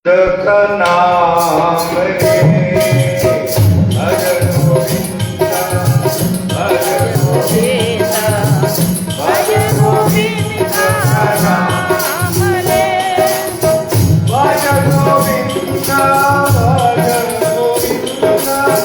का नाम रे हर गोविंद हर गोविंद हर गोविंद का नाम रे भज गोविंद भज गोविंद भज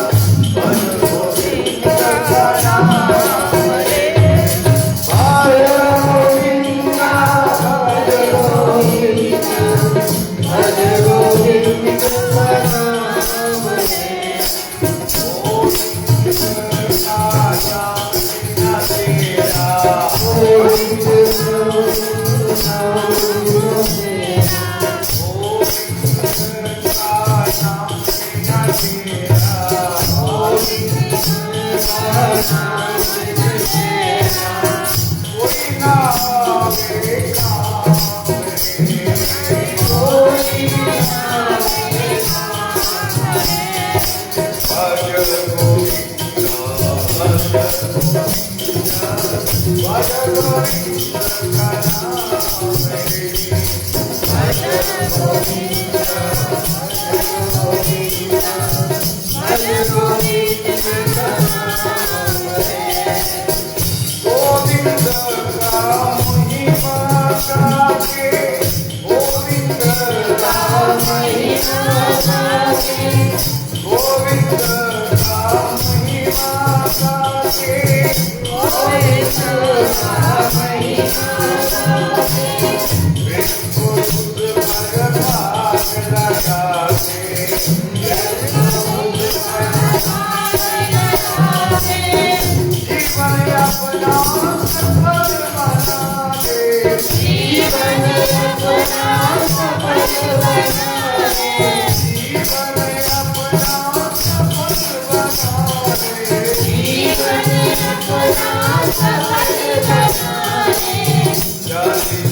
गोविंद का नाम रे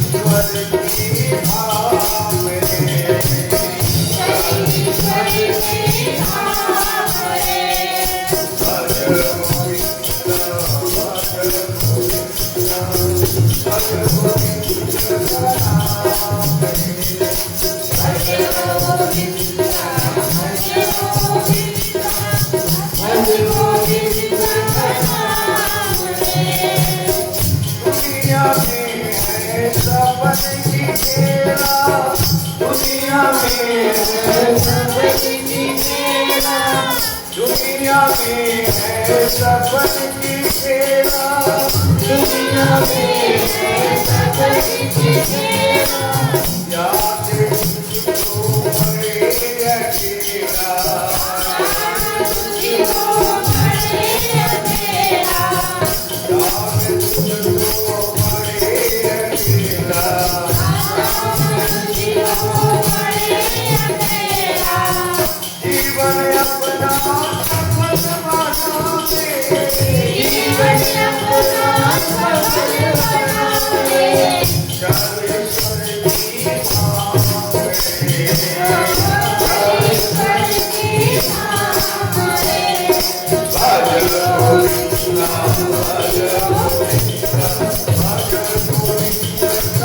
भज गोविंद भज गोविंद भज गोविंद का नाम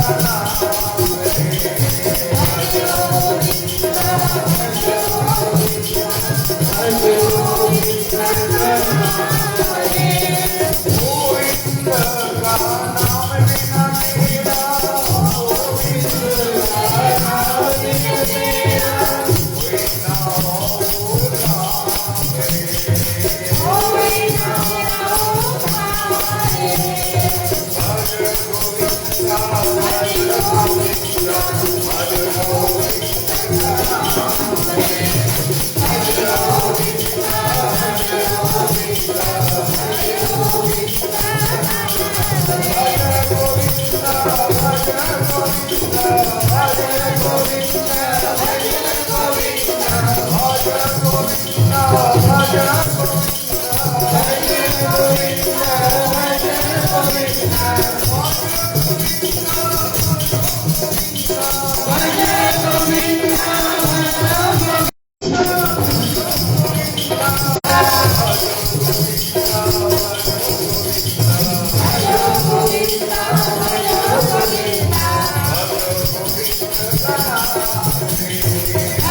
रे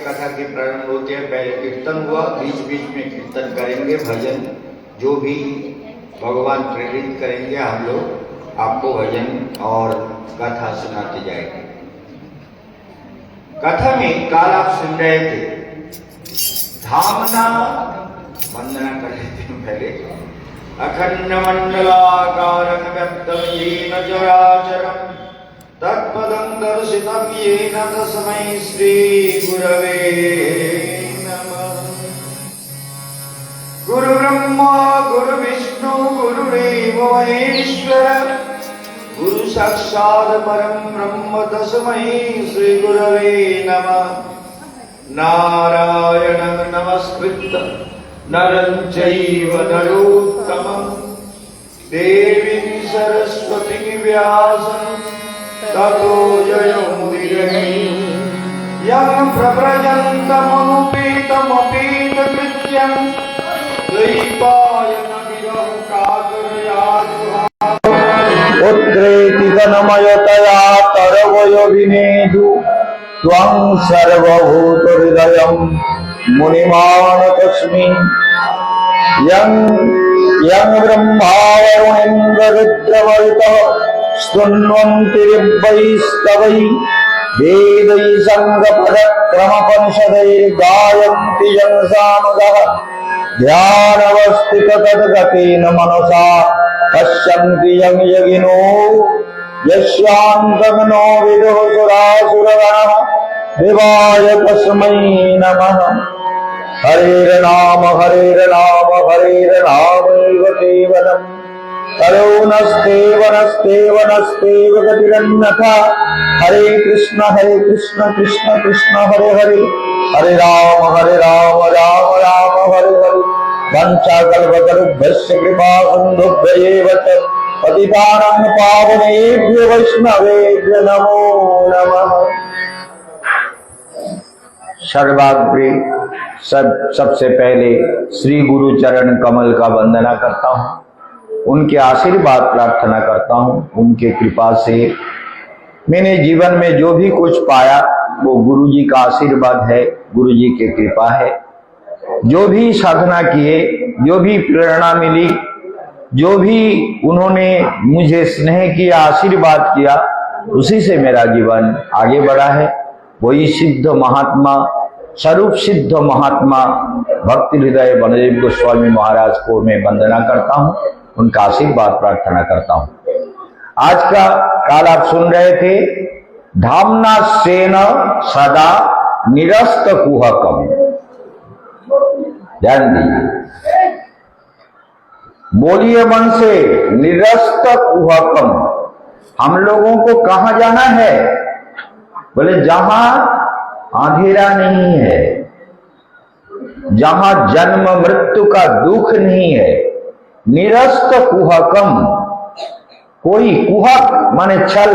कथा के प्रारंभ होते हैं, पहले कीर्तन हुआ, बीच बीच में कीर्तन करेंगे, भजन जो भी भगवान प्रेरित करेंगे हम लोग आपको भजन और कथा सुनाते जाएंगे। कथा में काल आप सुन रहे थे, धामना वंदना कर रहे थे पहले, अखंड मंडलाकारं व्याप्तं येन चराचरं तत्पदं दर्शितं येन तस्मै श्री गुरवे नमः। गुरु ब्रह्मा गुरु विष्णु गुरुदेव महेश्वर गुरु साक्षात् परं ब्रह्म तस्मै श्री गुरवे नमः। नारायणं नमस्कृत्य नरं चैव नरोत्तमं देवीं सरस्वतीं व्यासं ततो जयमुदीरये। यं प्रव्रजन्तमनुपेतमपेतकृत्यं द्वैपायनमिदं कातरयात् उत्क्रेति तन्मयतया तरवयोविनेदु त्वं सर्वभूतहृदयं मुनिमानतस्मि। यं ब्रह्मा वरुणेन्द्ररुद्रमरुतः स्तुन्वन्ति दिव्यैस्तवैः वेदैः सङ्गपदक्रमपनिषदैर्गायन्ति यं सामगाः। ध्यानवस्थिततद्गतेन मनसा पश्यन्ति यं यगिनो यस्यान्तमनो विदुः सुरासुरगणः देवाय तस्मै नमः। हरेर्नाम हरेर्नामैव केवलम् तयो नस्तेव गतिरन्यथा। हरे कृष्ण कृष्ण कृष्ण हरे हरे, हरे राम राम राम हरे हरे। वंशाकल्पतरुभ्यश्च कृपा सिन्धुभ्यैव च पतितानां पावनेभ्यो वैष्णवेभ्यो नमो नमः। सर्वाग्रे सबसे पहले श्री गुरु चरण कमल का वंदना करता हूँ, उनके आशीर्वाद प्रार्थना करता हूँ। उनके कृपा से मैंने जीवन में जो भी कुछ पाया वो गुरु जी का आशीर्वाद है, गुरु जी की कृपा है। जो भी साधना किए, जो भी प्रेरणा मिली, जो भी उन्होंने मुझे स्नेह किया, आशीर्वाद किया, उसी से मेरा जीवन आगे बढ़ा है। वही सिद्ध महात्मा, स्वरूप सिद्ध महात्मा भक्ति हृदय वनदेव गोस्वामी महाराज को मैं वंदना करता हूँ, उनका आशीर्वाद प्रार्थना करता हूँ। आज का काल आप सुन रहे थे, धामना सेन सदा निरस्त कुहकम। ध्यान दीजिए, बोलिए मन से, निरस्त कुहकम। हम लोगों को कहां जाना है? बोले जहां अंधेरा नहीं है, जहां जन्म मृत्यु का दुख नहीं है। निरस्त कुहकम, कोई कुहक माने छल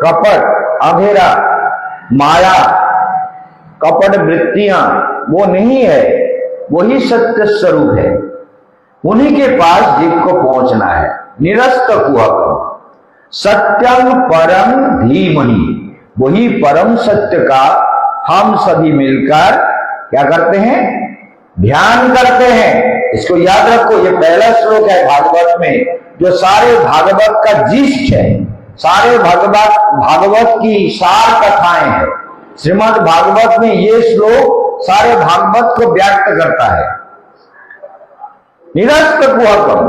कपट, अंधेरा, माया, कपट वृत्तियां वो नहीं है। वही सत्य स्वरूप है, उन्हीं के पास जीव को पहुंचना है। निरस्त कुहकम सत्यम परम धीमहि, वही परम सत्य का हम सभी मिलकर क्या करते हैं, ध्यान करते हैं। इसको याद रखो, ये पहला श्लोक है भागवत में जो सारे भागवत का जिस्ट है, सारे भागवत की सार कथाएं हैं। श्रीमद् भागवत में ये श्लोक सारे भागवत को व्यक्त करता है। निरस्त कुहकम,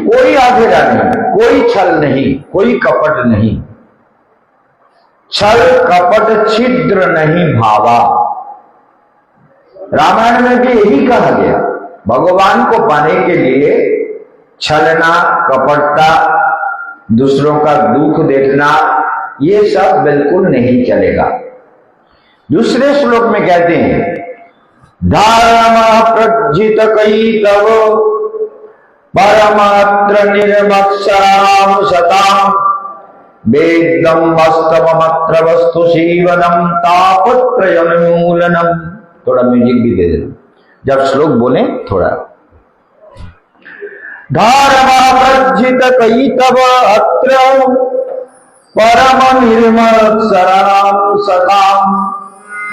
कोई आधेरा नहीं, कोई छल नहीं, कोई कपट नहीं, छल कपट छिद्र नहीं भावा। रामायण में भी यही कहा गया, भगवान को पाने के लिए छलना, कपटता, दूसरों का दुख देखना, ये सब बिल्कुल नहीं चलेगा। दूसरे श्लोक में कहते हैं, धर्म प्रज्जित कई तव परमात्र निर्मत्सराम सताम वेदम वास्तवमत्र वस्तु जीवनम तापत्रयन्मूलनम। थोड़ा म्यूजिक भी दे देना जब श्लोक बोले थोड़ा। धर्म प्रज्जित कई तव अत्र परम निर्मत्सराम सताम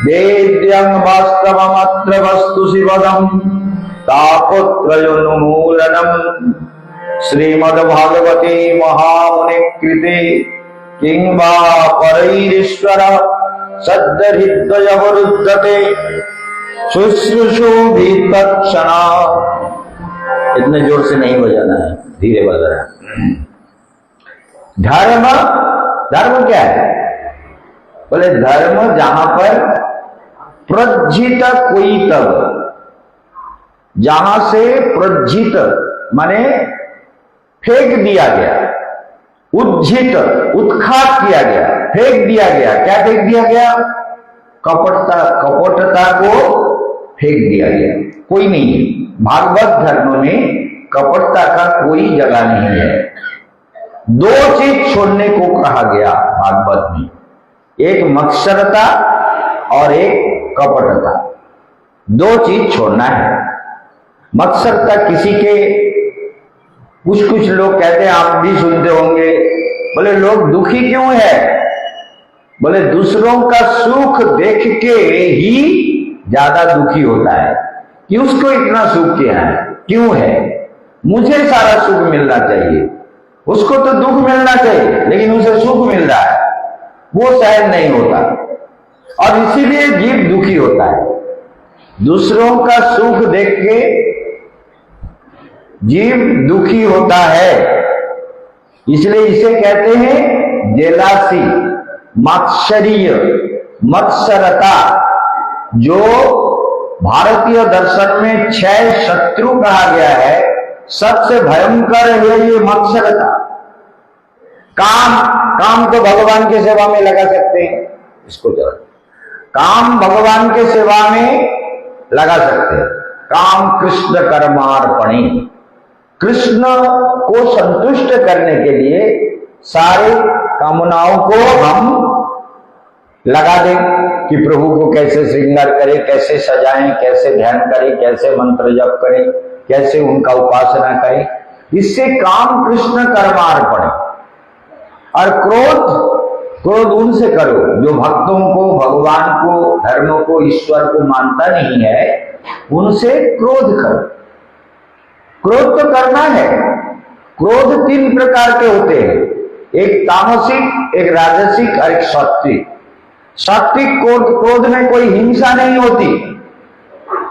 वेद्यं वास्तवमत्र वस्तु शिवदम तापत्रयोन्मूलनम। श्रीमद्भागवते महामुनि कृते किं वा परैरीश्वर सद्हृदयवरुद्धते शुश्रूषुभितक्षणा। इतने जोर से नहीं बजाना है, धीरे बजाना है। धर्म, धर्म क्या है? बोले धर्म जहां पर प्रज्जित कोई तब, जहां से प्रज्जित माने फेंक दिया गया, उज्जित उत्खात किया गया, फेंक दिया गया। क्या फेंक दिया गया? कपटता को फेंक दिया गया। कोई नहीं है भागवत धर्म में, कपटता का कोई जगह नहीं है। दो चीज छोड़ने को कहा गया भागवत में, एक मत्सरता और एक कपटता। दो चीज छोड़ना है। मत्सरता किसी के, कुछ लोग कहते हैं, आप भी सुनते होंगे, बोले लोग दुखी क्यों है? बोले दूसरों का सुख देख के ही ज्यादा दुखी होता है कि उसको इतना सुख क्या है, क्यों है, मुझे सारा सुख मिलना चाहिए। उसको तो दुख मिलना चाहिए लेकिन उसे सुख मिल रहा है, वो सहन नहीं होता और इसीलिए जीव दुखी होता है। दूसरों का सुख देख के जीव दुखी होता है, इसलिए इसे कहते हैं जेलासी, मात्सर्य, मत्सरता। जो भारतीय दर्शन में 6 शत्रु कहा गया है, सबसे भयंकर है ये मत्सरता। काम तो भगवान की सेवा में लगा सकते हैं, इसको जरा, काम भगवान के सेवा में लगा सकते हैं। काम कृष्ण कर्मार्पणी, कृष्ण को संतुष्ट करने के लिए सारे कामनाओं को हम लगा दें कि प्रभु को कैसे श्रृंगार करें, कैसे सजाएं, कैसे ध्यान करें, कैसे मंत्र जप करें, कैसे उनका उपासना करें। इससे काम कृष्ण कर्मार्पण। और क्रोध उनसे करो जो भक्तों को, भगवान को, धर्म को, ईश्वर को मानता नहीं है, उनसे क्रोध करो। क्रोध तो करना है। क्रोध 3 प्रकार के होते हैं, एक तामसिक, एक राजसिक और एक सात्विक। सात्विक क्रोध में कोई हिंसा नहीं होती,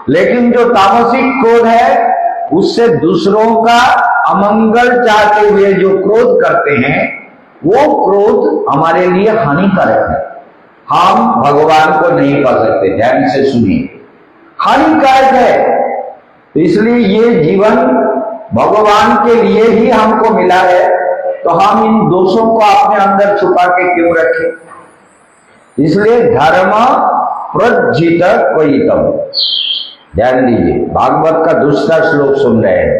लेकिन जो तामसिक क्रोध है उससे दूसरों का अमंगल चाहते हुए जो क्रोध करते हैं, वो क्रोध हमारे लिए हानिकारक है। हम भगवान को नहीं पा सकते। ध्यान से सुनिए, हानिकारक है। तो इसलिए ये जीवन भगवान के लिए ही हमको मिला है, तो हम इन दोषों को अपने अंदर छुपा के क्यों रखें? इसलिए धर्म प्रज्जित क्वयितम। ध्यान दीजिए, भागवत का दूसरा श्लोक सुन रहे हैं।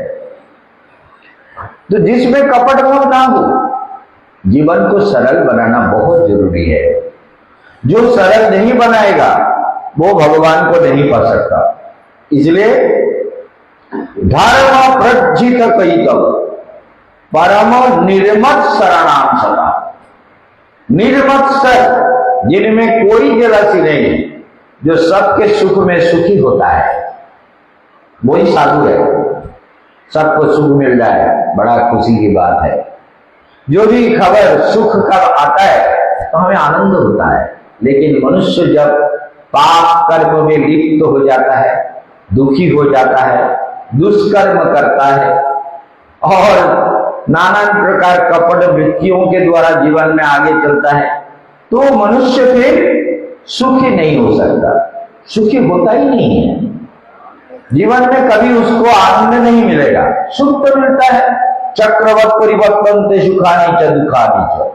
तो जिसमें कपट भाव ना हो, जीवन को सरल बनाना बहुत जरूरी है। जो सरल नहीं बनाएगा वो भगवान को नहीं पा सकता। इसलिए धर्म प्रज्जित कईतव परम निर्मत शरणाम सदा। निर्मत्सर, जिनमें कोई जलसी नहीं, जो सबके सुख में सुखी होता है, वही साधु है। सबको सुख मिल जाए बड़ा खुशी की बात है। जो भी खबर सुख कब आता है तो हमें आनंद होता है, लेकिन मनुष्य जब पाप कर्म में लिप्त हो जाता है, दुखी हो जाता है, दुष्कर्म करता है और नाना प्रकार कपट वृत्तियों के द्वारा जीवन में आगे चलता है, तो मनुष्य फिर सुखी नहीं हो सकता, सुखी होता ही नहीं है। जीवन में कभी उसको आनंद नहीं मिलेगा। सुख तो मिलता है, चक्रवत परिवर्तन ते सुखानी च दुखानी च।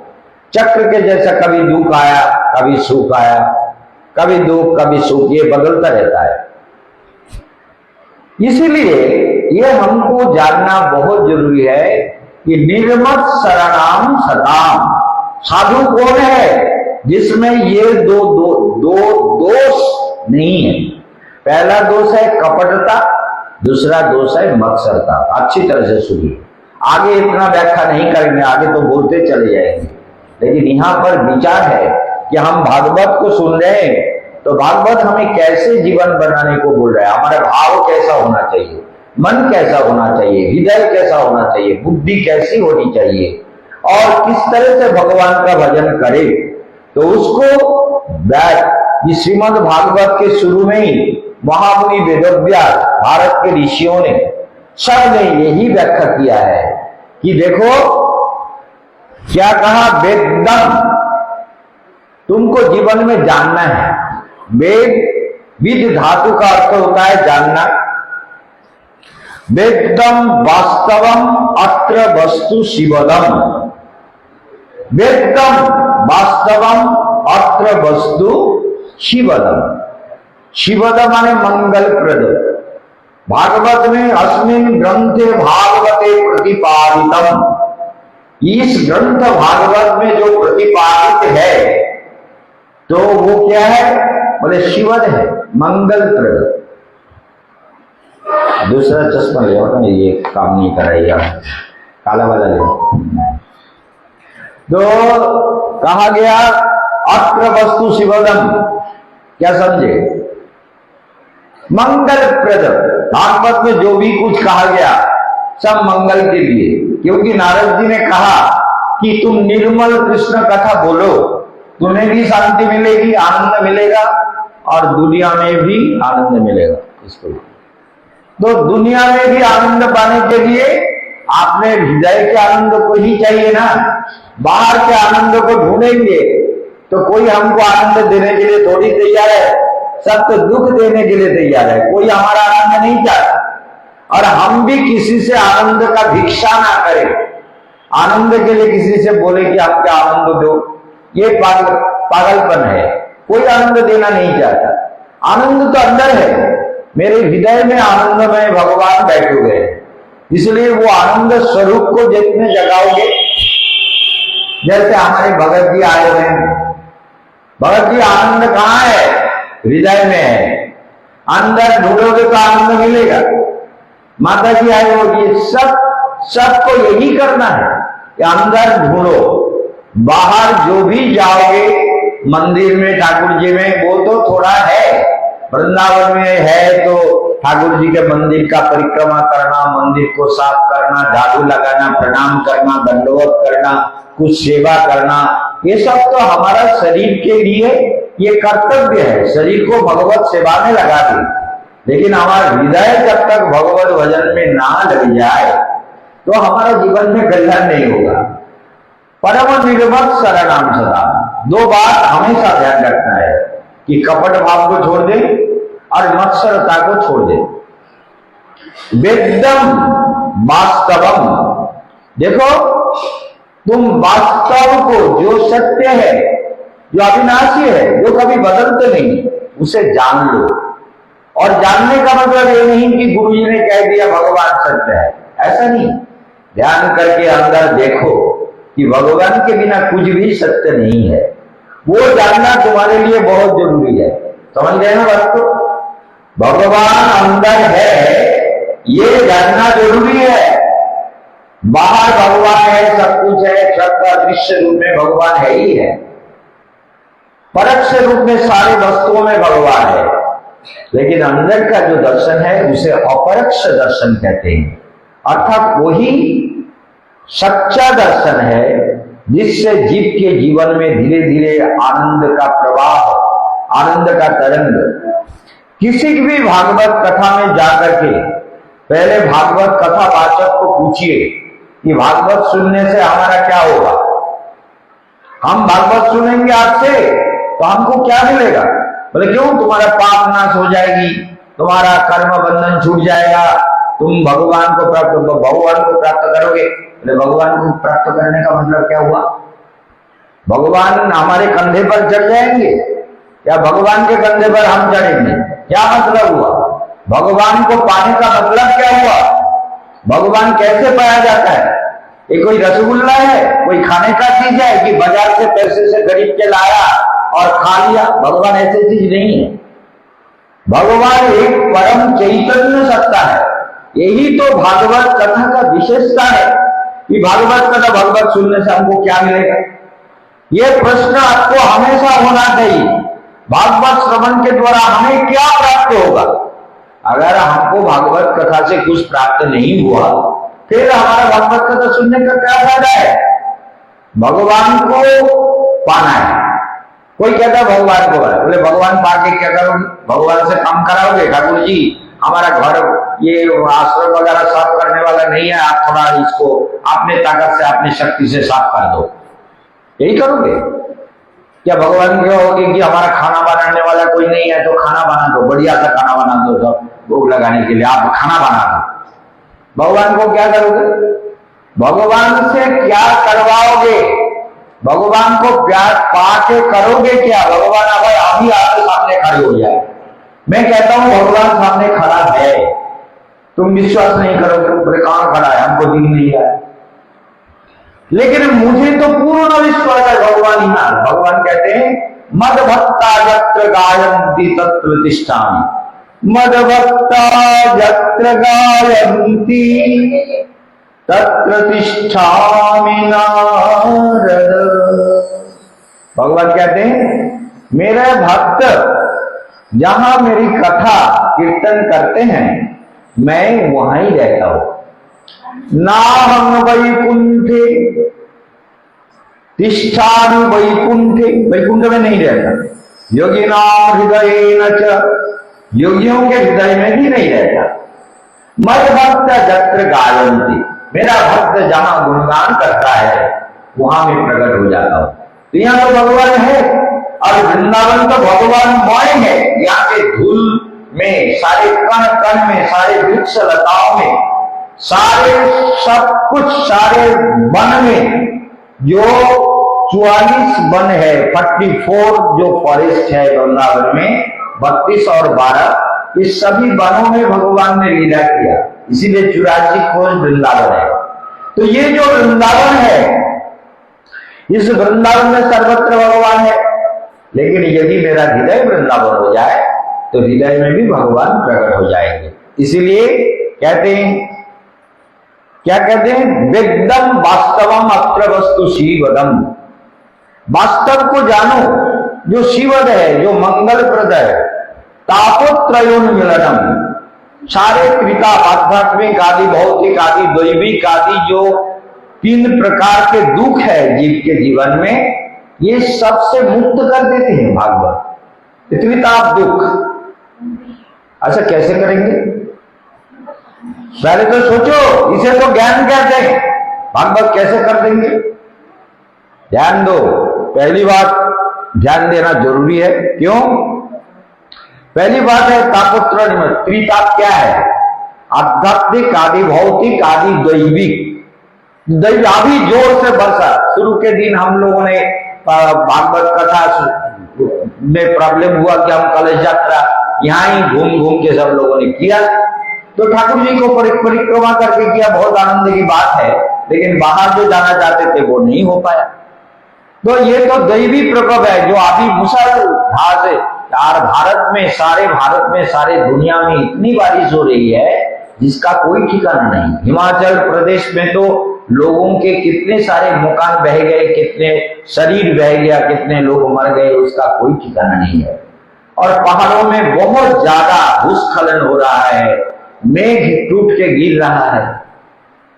चक्र के जैसा कभी दुख आया, कभी सुख आया, कभी दुख कभी सुख, ये बदलता रहता है। इसीलिए ये हमको जानना बहुत जरूरी है कि निर्मत शरणाम सदाम। साधु कौन है? जिसमें ये दो दोष नहीं है। पहला दोष है कपटता, दूसरा दोष है मत्सरता। अच्छी तरह से सुनिए, आगे इतना व्याख्या नहीं करेंगे, आगे तो बोलते चले जाएंगे, लेकिन यहाँ पर विचार है कि हम भागवत को सुन रहे हैं तो भागवत हमें कैसे जीवन बनाने को बोल रहा है। हमारा भाव कैसा होना चाहिए, मन कैसा होना चाहिए, हृदय कैसा होना चाहिए, बुद्धि कैसी होनी चाहिए और किस तरह से भगवान का भजन करे। तो उसको श्रीमद् भागवत के शुरू में ही महामुनि वेदव्यास, भारत के ऋषियों ने, सब ने यही व्याख्या किया है कि देखो क्या कहा, वेदम, तुमको जीवन में जानना है। वेद, विद धातु का अर्थ होता है जानना। वेदम वास्तवम अत्र वस्तु शिवदम। वेदम वास्तवम अत्र वस्तु शिवदम। शिवद माने मंगलप्रद। भागवत में अस्मिन् ग्रंथे भागवते प्रतिपादितम, इस ग्रंथ भागवत में जो प्रतिपादित है तो वो क्या है? बोले शिवद है, मंगलप्रद। दूसरा चश्मा ले आओ ना, ये काम नहीं कर रही है, काला वाला ले। तो कहा गया अत्र वस्तु शिवदम, क्या समझे? मंगलप्रद। भागवत में जो भी कुछ कहा गया सब मंगल के लिए, क्योंकि नारद जी ने कहा कि तुम निर्मल कृष्ण कथा बोलो, तुम्हें भी शांति मिलेगी, आनंद मिलेगा और दुनिया में भी आनंद मिलेगा। इसको तो दुनिया में भी आनंद पाने के लिए आपने हृदय के आनंद को ही चाहिए ना। बाहर के आनंद को ढूंढेंगे तो कोई हमको आनंद देने के लिए थोड़ी तैयार है, सब तो दुख देने के लिए तैयार है। कोई हमारा आनंद नहीं चाहता और हम भी किसी से आनंद का भिक्षा ना करें। आनंद के लिए किसी से बोले कि आपके आनंद दो, ये पागलपन है। कोई आनंद देना नहीं चाहता। आनंद तो अंदर है, मेरे हृदय में आनंदमय भगवान बैठे हुए हैं। इसलिए वो आनंद स्वरूप को जितने जगाओगे, जैसे हमारे भगत जी आए हुए हैं, भगत जी आनंद कहाँ है? हृदय में है। अंदर ढूंढोगे तो आनंद मिलेगा। माता जी आए होगी, सबको यही करना है कि अंदर ढूंढो। बाहर जो भी जाओगे, मंदिर में, ठाकुर जी में, वो तो थोड़ा है। वृंदावन में है तो ठाकुर जी के मंदिर का परिक्रमा करना, मंदिर को साफ करना, झाड़ू लगाना, प्रणाम करना, दंडवत करना, कुछ सेवा करना, ये सब तो हमारा शरीर के लिए ये कर्तव्य है। शरीर को भगवत सेवा में लगा दे, लेकिन हमारा हृदय जब तक भगवत भजन में ना लग जाए तो हमारा जीवन में कल्याण नहीं होगा। परम निर्मत शरणाम सदा। दो बात हमेशा ध्यान रखना है कि कपट भाव को छोड़ दे और मत्सरता को छोड़ दे। वेदम वास्तवम, देखो तुम वास्तव को, जो सत्य है, जो अविनाशी है, जो कभी बदलते नहीं, उसे जान लो। और जानने का मतलब ये नहीं कि गुरु जी ने कह दिया भगवान सत्य है, ऐसा नहीं। ध्यान करके अंदर देखो कि भगवान के बिना कुछ भी सत्य नहीं है। वो जानना तुम्हारे लिए बहुत जरूरी है। समझ गए ना बात को? भगवान अंदर है ये जानना जरूरी है। बाहर भगवान है, सब कुछ है, सबका दृश्य रूप में भगवान है ही है, परोक्ष रूप में सारी वस्तुओं में भगवान है, लेकिन अंदर का जो दर्शन है उसे अपरोक्ष दर्शन कहते हैं। अर्थात वही सच्चा दर्शन है जिससे जीव के जीवन में धीरे धीरे आनंद का प्रवाह, आनंद का तरंग। किसी भी भागवत कथा में जाकर के पहले भागवत कथा वाचक को पूछिए कि भागवत सुनने से हमारा क्या होगा। हम भागवत सुनेंगे आपसे तो हमको क्या मिलेगा? बोले क्यों? तुम्हारा पाप नाश हो जाएगी, तुम्हारा कर्म बंधन छूट जाएगा, तुम भगवान को प्राप्त करोगे। बोले भगवान को प्राप्त करने का मतलब क्या हुआ? भगवान हमारे कंधे पर चढ़ जाएंगे या भगवान के कंधे पर हम चढ़ेंगे? क्या मतलब हुआ? भगवान को पाने का मतलब क्या हुआ? भगवान कैसे पाया जाता है? ये कोई रसगुल्ला है, कोई खाने का चीज है कि बाजार से पैसे से खरीद के लाया और खा लिया? भगवान ऐसी चीज नहीं है। भगवान एक परम चैतन्य सत्ता है। यही तो भागवत कथा का विशेषता है कि भागवत कथा, भागवत सुनने से हमको क्या मिलेगा? यह प्रश्न आपको हमेशा होना चाहिए। भागवत श्रवण के द्वारा हमें क्या प्राप्त होगा? अगर हमको भागवत कथा से कुछ प्राप्त नहीं हुआ फिर हमारा भागवत कथा सुनने का क्या फायदा है? भगवान को पाना है। कोई कहता है भगवान को पाना, बोले भगवान पाके क्या करोगे? भगवान से काम कराओगे? ठाकुर जी हमारा घर ये आश्रम वगैरह साफ करने वाला नहीं है, आप थोड़ा इसको अपने ताकत से, अपनी शक्ति से साफ कर दो, यही करोगे क्या? भगवान कहोगे कि हमारा खाना बनाने वाला कोई नहीं है तो खाना बना दो, बढ़िया सा खाना बना दो, सब भोग लगाने के लिए आप खाना बना दो। भगवान को क्या करोगे? भगवान से क्या करवाओगे? भगवान को प्यार पाके करोगे क्या? भगवान अभी आपके सामने खड़े हो जाए, मैं कहता हूं भगवान सामने खड़ा है, तुम विश्वास नहीं करोगे, बोले कहां खड़ा है, हमको दिख नहीं रहा है। लेकिन मुझे तो पूर्ण विश्वास है भगवान ही है। भगवान कहते हैं मद भक्ता यत्र गायन्ति तत्र तिष्ठामि, मद भक्ता यत्र गायन्ति तत्र तिष्ठामि नारद। भगवान कहते हैं मेरे भक्त जहां मेरी कथा कीर्तन करते हैं मैं वहां ही रहता हूं। ना हम वैकुंठे तिष्ठामि वैकुंठे, वैकुंठ में नहीं रहता। योगिना हृदय न च, योगियों के हृदय में भी नहीं रहता। मद भक्त यत्र गायन्ति, मेरा भक्त जहां गुणगान करता है वहां में प्रकट हो जाता हूं। तो यहाँ तो भगवान है और वृंदावन तो भगवानमय है। यहाँ के धूल में, सारे कण कण में, सारे वृक्ष लताओं में, सारे सब कुछ, सारे वन में जो 44 वन है, 44 जो फॉरेस्ट है वृंदावन में, 32 और 12, इस सभी वनों में भगवान ने लीला किया, इसीलिए 84 खोज वृंदावन है। तो ये जो वृंदावन है, इस वृंदावन में सर्वत्र भगवान है। लेकिन यदि मेरा हृदय वृंदावन हो जाए तो हृदय में भी भगवान प्रकट हो जाएंगे। इसीलिए कहते हैं, क्या कहते हैं? वेदम वास्तवम अत्र वस्तु शिवदम, वास्तव को जानो जो शिवद है, जो मंगलप्रद है। तापोत्रयोन्मिलनम, सारे त्रिता, आध्यात्मिक आदि, भौतिक आदि, दैविक आदि जो 3 प्रकार के दुख है जीव के जीवन में, ये सबसे मुक्त कर देते हैं भागवत। त्रिताप दुख, अच्छा कैसे करेंगे? पहले तो सोचो, इसे तो ज्ञान कहते हैं, भागवत कैसे कर देंगे? ध्यान दो, पहली बात ध्यान देना जरूरी है। क्यों? पहली बात है तापोत्र निमित्त। त्रिताप क्या है? आध्यात्मिक आदि, भौतिक आदि, दैविक। दैव अभी जोर से बरसा, शुरू के दिन हम लोगों ने भागवत कथा में प्रॉब्लम हुआ कि हम कलश यात्रा यहाँ ही घूम घूम के सब लोगों ने किया, तो ठाकुर जी को परिक्रमा करके किया, बहुत आनंद की बात है। लेकिन बाहर जो जाना चाहते थे वो नहीं हो पाया। तो ये तो दैवी प्रकोप है जो अभी मुसलधार से यार सारे भारत में सारे दुनिया में इतनी बारिश हो रही है जिसका कोई ठिकाना नहीं। हिमाचल प्रदेश में तो लोगों के कितने सारे मकान बह गए, कितने शरीर बह गया, कितने लोग मर गए, उसका कोई ठिकाना नहीं है। और पहाड़ों में बहुत ज्यादा भूस्खलन हो रहा है, मेघ टूट के गिर रहा है।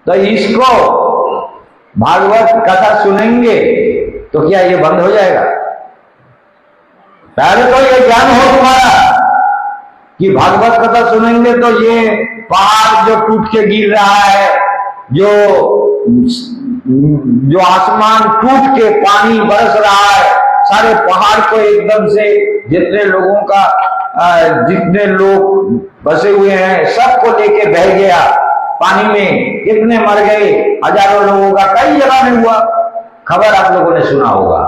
तो इसको भागवत कथा सुनेंगे तो क्या ये बंद हो जाएगा? पहले तो ये ज्ञान हो तुम्हारा कि भागवत कथा सुनेंगे तो ये पहाड़ जो टूट के गिर रहा है, जो आसमान टूट के पानी बरस रहा है, सारे पहाड़ को एकदम से जितने लोग बसे हुए हैं सबको लेके बह गया पानी में, कितने मर गए, हजारों लोगों का कई जगह में हुआ, खबर आप लोगों ने सुना होगा।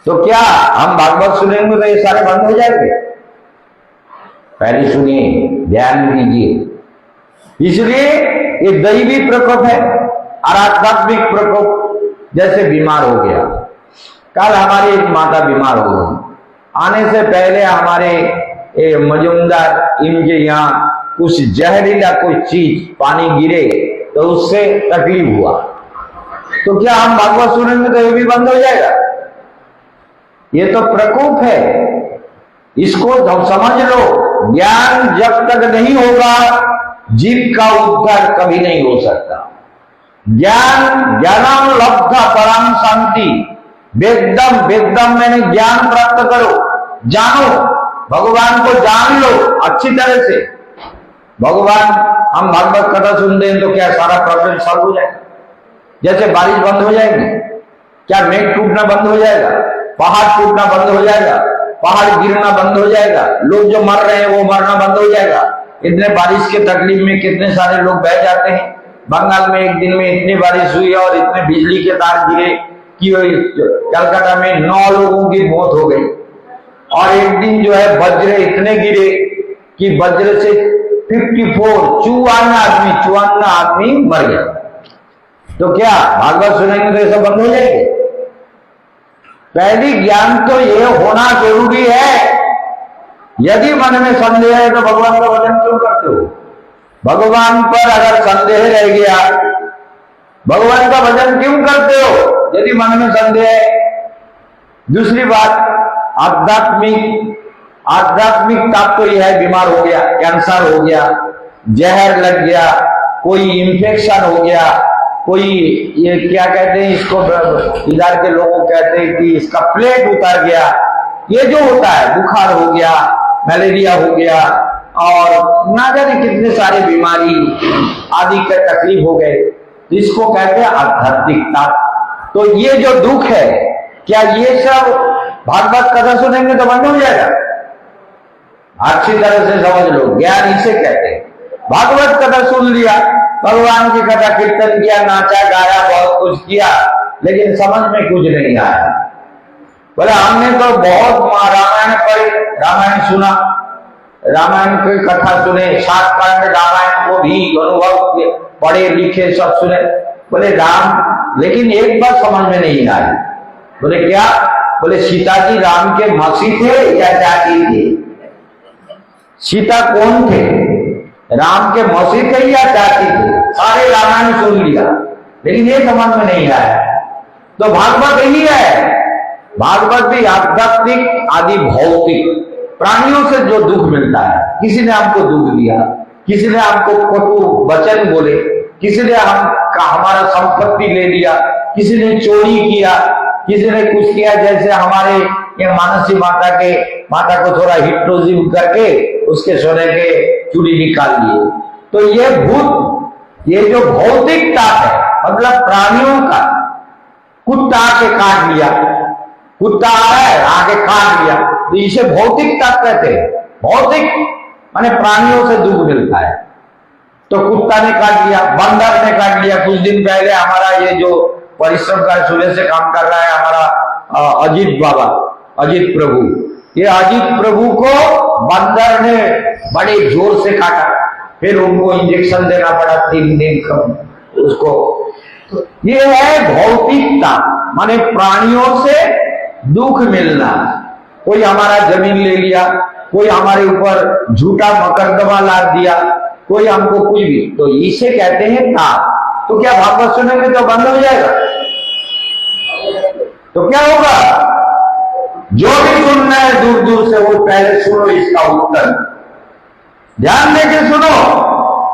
तो क्या हम भागवत सुनेंगे तो ये सारे बंद हो जाएंगे? पहले सुनिए, ध्यान दीजिए। इसलिए ये दैवी प्रकोप है, आध्यात्मिक प्रकोप। जैसे बीमार हो गया, कल हमारी एक माता बीमार हो गई, आने से पहले हमारे मजुमदार इनके यहाँ कुछ जहरीला कोई चीज पानी गिरे तो उससे तकलीफ हुआ। तो क्या हम भागवत सुनेंगे तो ये भी बंद हो जाएगा? ये तो प्रकोप है, इसको समझ लो। ज्ञान जब तक नहीं होगा जीव का उद्धार कभी नहीं हो सकता। ज्ञानम लब्धा परम शांति, वेदम मैंने ज्ञान प्राप्त करो, जानो, भगवान को जान लो अच्छी तरह से। भगवान, हम भागवत कथा सुनते हैं तो क्या सारा प्रॉब्लम सॉल्व हो जाएगा? जैसे बारिश बंद हो जाएगी, क्या मेघ टूटना बंद हो जाएगा? पहाड़ टूटना बंद हो जाएगा? पहाड़ गिरना बंद हो जाएगा? लोग जो मर रहे हैं वो मरना बंद हो जाएगा? इतने बारिश के तकलीफ में कितने सारे लोग बह जाते हैं। बंगाल में एक दिन में इतनी बारिश हुई और इतने बिजली के तार गिरे कि कलकत्ता में 9 लोगों की मौत हो गई। और एक दिन जो है वज्र इतने गिरे कि वज्र से 54 आदमी मर गया। तो क्या भागवत सुनेंगे तो ये सब बंद हो जाएंगे? पहली ज्ञान तो ये होना जरूरी है। यदि मन में संदेह है तो भगवान का भजन क्यों करते हो? भगवान पर अगर संदेह रह गया, भगवान का भजन क्यों करते हो यदि मन में संदेह है? दूसरी बात, आध्यात्मिकता तो यह है, बीमार हो गया, कैंसर हो गया, जहर लग गया, कोई इंफेक्शन हो गया, कोई ये क्या कहते हैं इसको, इधर के लोग कहते हैं कि इसका प्लेट उतर गया, ये जो होता है, बुखार हो गया, मलेरिया हो गया और ना जाने कितने सारे बीमारी आदि के तकलीफ हो गए, इसको कहते हैं आध्यात्मिकता। तो ये जो दुख है, क्या ये सब भागवत कथा सुनेंगे तो बंद हो जाएगा? अच्छी तरह से समझ लो, ज्ञान इसे कहते हैं। भागवत कथा सुन लिया, भगवान की कथा कीर्तन किया, नाचा गाया, बहुत कुछ किया, लेकिन समझ में कुछ नहीं आया। बोले हमने तो बहुत रामायण पढ़ी, रामायण सुना, रामायण की कथा सुने, 7 कांड रामायण को भी अनुभव पढ़े लिखे सब सुने। बोले राम, लेकिन एक बात समझ में नहीं आई। बोले क्या? बोले सीता जी राम के मौसी थे या चाची थे? सीता कौन थे? राम के मौसी थे या चाची थे? सारे रामायण सुन लिया, लेकिन ये समझ में नहीं आया। तो भागवत यही है, भागवत भी आध्यात्मिक आदि भौतिक प्राणियों से जो दुख मिलता है। किसी ने आपको दुख दिया, किसी ने आपको कटु वचन बोले, किसी ने हमारा संपत्ति ले लिया, किसी ने चोरी किया, किसी ने कुछ किया, जैसे हमारे ये मानसी माता को थोड़ा हिप्नोटिज्म करके उसके सोने के चूड़ी निकाल लिए। तो ये जो भौतिकता है, मतलब प्राणियों का, कुत्ता आके काट लिया, कुत्ता आ रहा है आके काट लिया, तो इसे भौतिकता कहते हैं। भौतिक माने प्राणियों से दुख मिलता है। तो कुत्ता ने काट लिया, बंदर ने काट लिया। कुछ दिन पहले हमारा ये जो परिश्रम का सुबह से काम कर रहा है हमारा अजीत बाबा, अजीत प्रभु, ये अजीत प्रभु को बंदर ने बड़े जोर से काटा, फिर उनको इंजेक्शन देना पड़ा 3 दिन उसको। ये है भौतिकता, माने प्राणियों से दुख मिलना। कोई हमारा जमीन ले लिया, कोई हमारे ऊपर झूठा मुकदमा लाद दिया, कोई हमको कुछ भी, तो इसे कहते हैं ताप। तो क्या भागवत सुनेंगे तो बंद हो जाएगा? तो क्या होगा? जो भी सुनना है दूर दूर से वो पहले सुनो इसका उत्तर, ध्यान देके सुनो,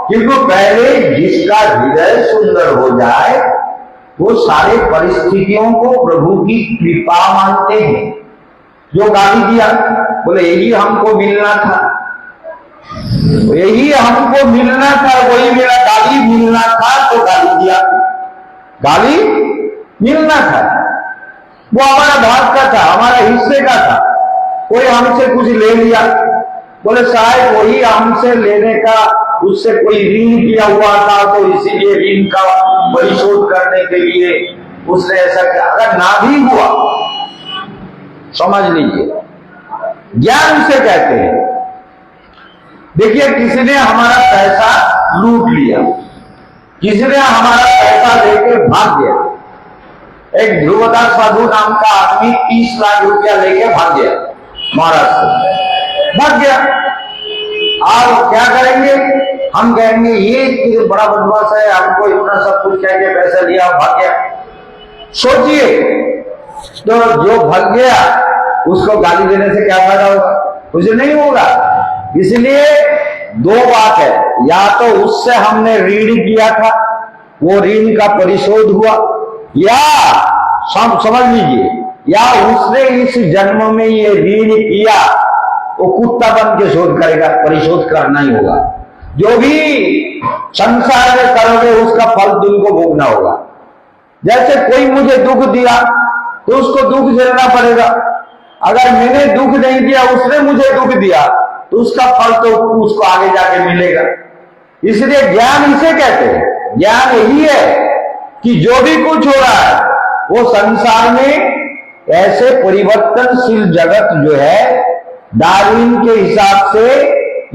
क्योंकि पहले जिसका हृदय सुंदर हो जाए वो सारे परिस्थितियों को प्रभु की कृपा मानते हैं। जो गाली दिया, बोले यही हमको मिलना था, यही हमको मिलना था, वही मेरा गाली मिलना था, तो गाली दिया, गाली मिलना था, वो हमारा भाग का था, हमारा हिस्से का था। कोई हमसे कुछ ले लिया, बोले शायद वही हमसे लेने का, उससे कोई ऋण किया हुआ था, तो इसीलिए ऋण का परिशोध करने के लिए उसने ऐसा किया। अगर ना भी हुआ, समझ लीजिए, ज्ञान से कहते हैं। देखिए, किसी ने हमारा पैसा लूट लिया, किसी ने हमारा पैसा लेके भाग गया। एक ध्रुवदास साधु नाम का आदमी 30 लाख रुपया लेके भाग गया, महाराष्ट्र भाग गया। आप क्या करेंगे? हम कहेंगे ये बड़ा बदमाश है, हमको इतना सब कुछ कह के पैसा लिया, भाग गया। सोचिए, तो जो भाग गया उसको गाली देने से क्या फायदा होगा? कुछ नहीं होगा। इसलिए दो बात है, या तो उससे हमने ऋण किया था, वो ऋण का परिशोध हुआ, या समझ लीजिए, या उसने इस जन्म में ये ऋण किया, वो कुत्ता बन के शोध करेगा, परिशोध करना ही होगा। जो भी संसार में करोगे उसका फल तुमको भोगना होगा। जैसे कोई मुझे दुख दिया तो उसको दुख झेलना पड़ेगा, अगर मैंने दुख नहीं दिया, उसने मुझे दुख दिया, तो उसका फल तो उसको आगे जाके मिलेगा। इसलिए ज्ञान इसे कहते हैं। ज्ञान यही है कि जो भी कुछ हो रहा है वो संसार में ऐसे परिवर्तनशील जगत जो है, डार्विन के हिसाब से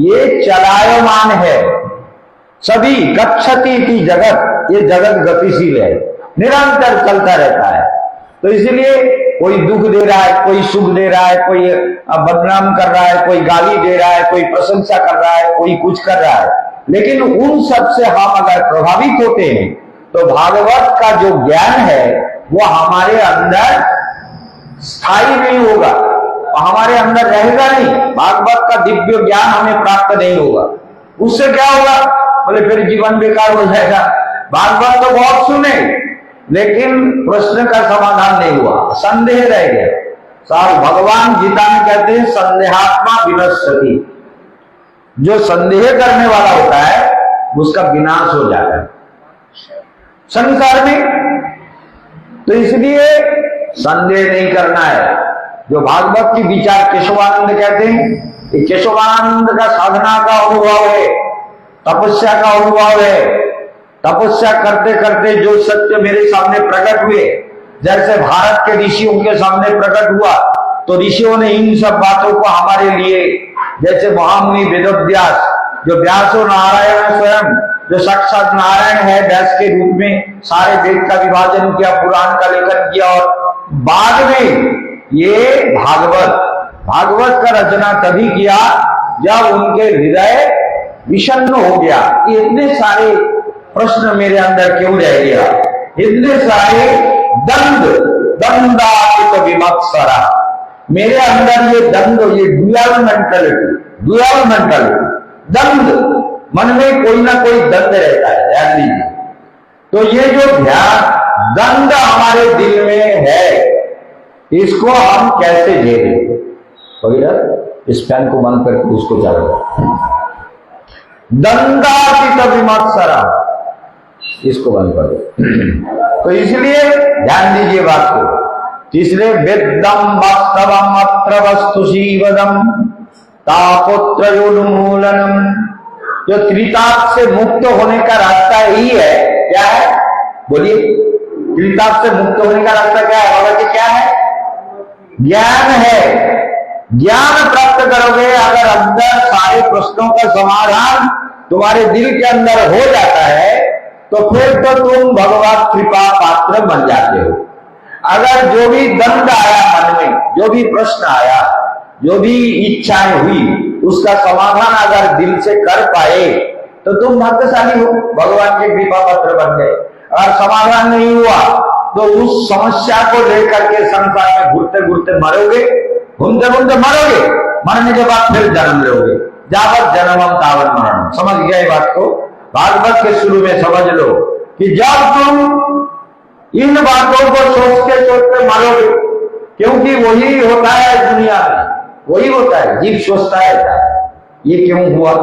ये चलायमान है। सभी गच्छति थी जगत, ये जगत गतिशील है, निरंतर चलता रहता है। तो इसलिए कोई दुख दे रहा है, कोई सुख दे रहा है, कोई बदनाम कर रहा है, कोई गाली दे रहा है, कोई प्रशंसा कर रहा है, कोई कुछ कर रहा है, लेकिन उन सब से हम अगर प्रभावित होते हैं तो भागवत का जो ज्ञान है वो हमारे अंदर स्थायी नहीं होगा, हमारे अंदर रहेगा नहीं। भागवत का दिव्य ज्ञान हमें प्राप्त नहीं होगा। उससे क्या होगा? बोले फिर जीवन बेकार हो जाएगा। भागवत तो बहुत सुने, लेकिन प्रश्न का समाधान नहीं हुआ, संदेह रह गया। साहब, भगवान गीता में कहते हैं संदेहात्मा विनश्यति, जो संदेह करने वाला होता है उसका विनाश हो जाता है संसार में। तो इसलिए संदेह नहीं करना है। जो भागवत की विचार केशवानंद कहते हैं, ये केशवानंद का साधना का अनुभव है, तपस्या का अनुभव है। तपस्या करते करते जो सत्य मेरे सामने प्रकट हुए, जैसे भारत के ऋषियों के सामने प्रकट हुआ, तो ऋषियों ने इन सब बातों को हमारे लिए, जैसे महामुनि वेदव्यास, जो व्यासो नारायण स्वयं, जो साक्षात नारायण है, व्यास के रूप में सारे वेद का विभाजन किया, पुराण का लेखन किया, और बाद में ये भागवत का रचना तभी किया जब उनके हृदय विषण्ण हो गया। इतने सारे प्रश्न मेरे अंदर क्यों रह गया? इतने सारे दंडातीत विमत्सरा, मेरे अंदर ये दंड, ये ड्यूअल मेंटालिटी, दंड, मन में कोई ना कोई दंड रहता है, ध्यान दीजिए। तो ये जो ध्यान दंड हमारे दिल में है, इसको हम कैसे झेलें? इस फैन को बंद करके उसको चालू, दंडातीत विमत्सरा, इसको बंद कर दो। तो इसलिए ध्यान दीजिए बात को। इसलिए वेदम वास्तवम अत्र वस्तु शिवदम तापोत्रयोन्मूलनम, जो त्रिताप से मुक्त होने का रास्ता यही है। क्या है? बोलिए, त्रिताप से मुक्त होने का रास्ता क्या है? बाबा क्या है? ज्ञान है। ज्ञान प्राप्त करोगे, अगर अंदर सारे प्रश्नों का समाधान तुम्हारे दिल के अंदर हो जाता है, तो फिर तो तुम भगवत कृपा पात्र बन जाते हो। अगर जो भी दंड आया मन में, जो भी प्रश्न आया, जो भी इच्छाएं हुई उसका समाधान अगर दिल से कर पाए तो तुम भाग्यशाली हो, भगवान के कृपा पत्र बन गए। अगर समाधान नहीं हुआ तो उस समस्या को लेकर के संसार में घूरते घूरते मरोगे, घूमते घूमते मरोगे, मरने के बाद फिर जन्म लोगे। जावत जन्मम तावत मरण। समझ गए बात को? भागवत के शुरू में समझ लो कि जब तुम इन बातों को सोचते सोचते मरोगे, क्योंकि वही होता है दुनिया में, वही होता है, जीव सोचता है ये क्यों हुआ।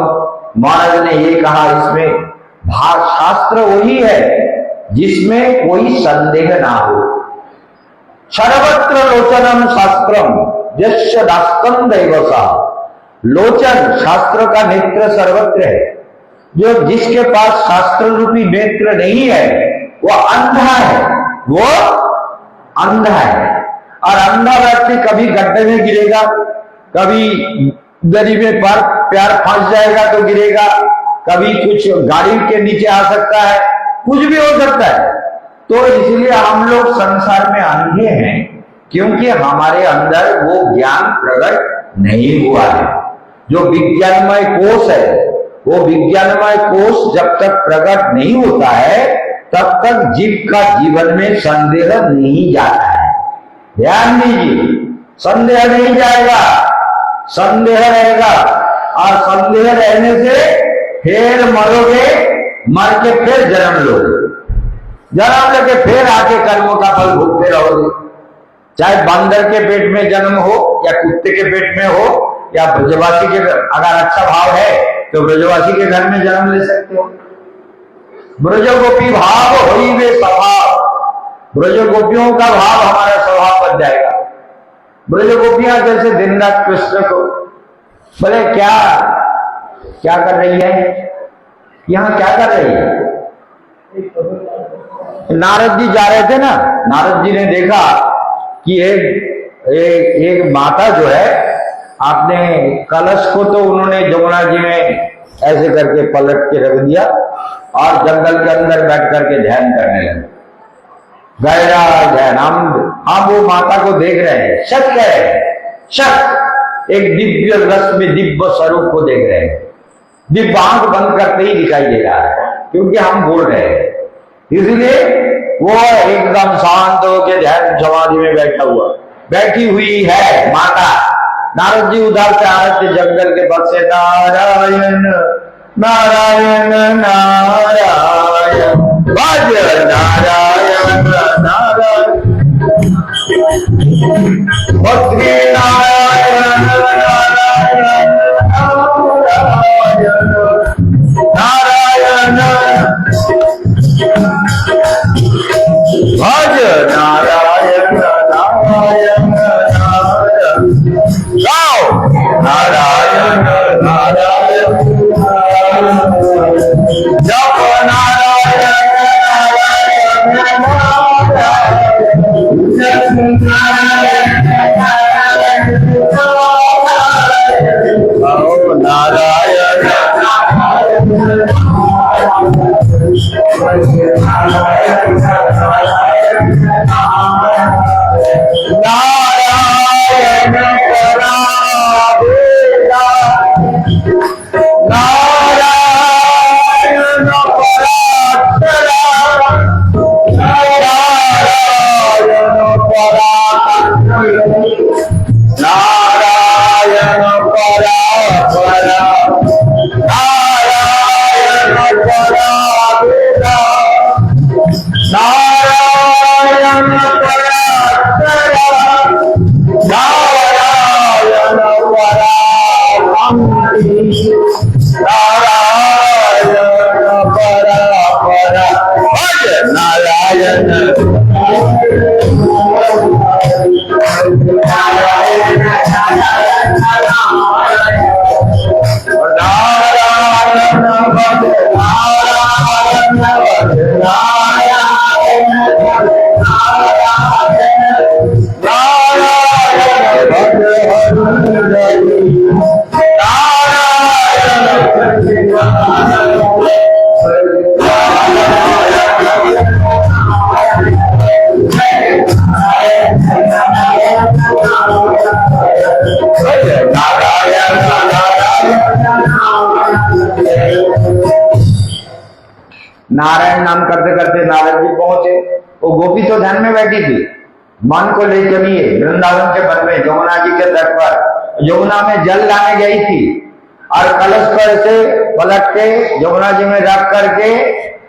महाराज ने ये कहा इसमें शास्त्र वही है जिसमें कोई संदेह ना हो। सर्वत्र लोचनम शास्त्रम यस्य दास्तम दैवसा। लोचन शास्त्र का नेत्र सर्वत्र है। जो जिसके पास शास्त्र रूपी नेत्र नहीं है वो अंधा है, वो अंधा है। और अंधा व्यक्ति कभी गड्ढे में गिरेगा, कभी दरी में प्यार फंस जाएगा तो गिरेगा, कभी कुछ गाड़ी के नीचे आ सकता है, कुछ भी हो सकता है। तो इसलिए हम लोग संसार में अंधे हैं क्योंकि हमारे अंदर वो ज्ञान प्रकट नहीं हुआ है। जो विज्ञानमय कोष है, वो विज्ञानमय कोष जब तक प्रकट नहीं होता है तब तक जीव का जीवन में संदेह नहीं जाता है। ध्यान दीजिए, संदेह नहीं जाएगा, संदेह रहेगा। और संदेह रहने से फिर मरोगे, मर के फिर जन्म लोगे, जन्म लेके फिर आके कर्मों का फल भोगते रहोगे। चाहे बंदर के पेट में जन्म हो या कुत्ते के पेट में हो या ब्रजवासी के, अगर अच्छा भाव है तो ब्रजवासी के घर में जन्म ले सकते हो। ब्रजगोपी भाव होई वे स्वभाव। ब्रजगोपियों का भाव हमारा स्वभाव बन जाएगा। ब्रजगोपियां जैसे दिन रात कृष्ण को बोले क्या क्या कर रही है, यहाँ क्या कर रही है। नारद जी जा रहे थे ना, नारद जी ने देखा कि एक माता जो है, आपने कलश को तो उन्होंने जमुना जी में ऐसे करके पलट के रख दिया और जंगल के अंदर बैठ करके ध्यान करने लगे। गहरा ध्यान। हम वो माता को देख रहे हैं, शक है, शक एक दिव्य रस में दिव्य स्वरूप को देख रहे हैं। दिव्य आंख बंद करते ही दिखाई दे रहा है क्योंकि हम बोल रहे हैं। इसलिए वो एकदम शांत होकर ध्यान समाधि में बैठी हुई है माता। नारद जी उधर से आ रहे थे जंगल के बस से, नारायण नारायण नारायण भज नारायण नारायण भक्ति नारायण नारायण नारायण भज नारायण नारायण नारायण नारायण नारायण जप नारायण नारायण नारायण नाम करते करते नारद जी पहुंचे। वो गोपी तो ध्यान में बैठी थी, मन को ले चलिए वृंदावन के वन में यमुना जी के तट पर, यमुना में जल लाने गई थी और कलश पर से पलट के यमुना जी में रख करके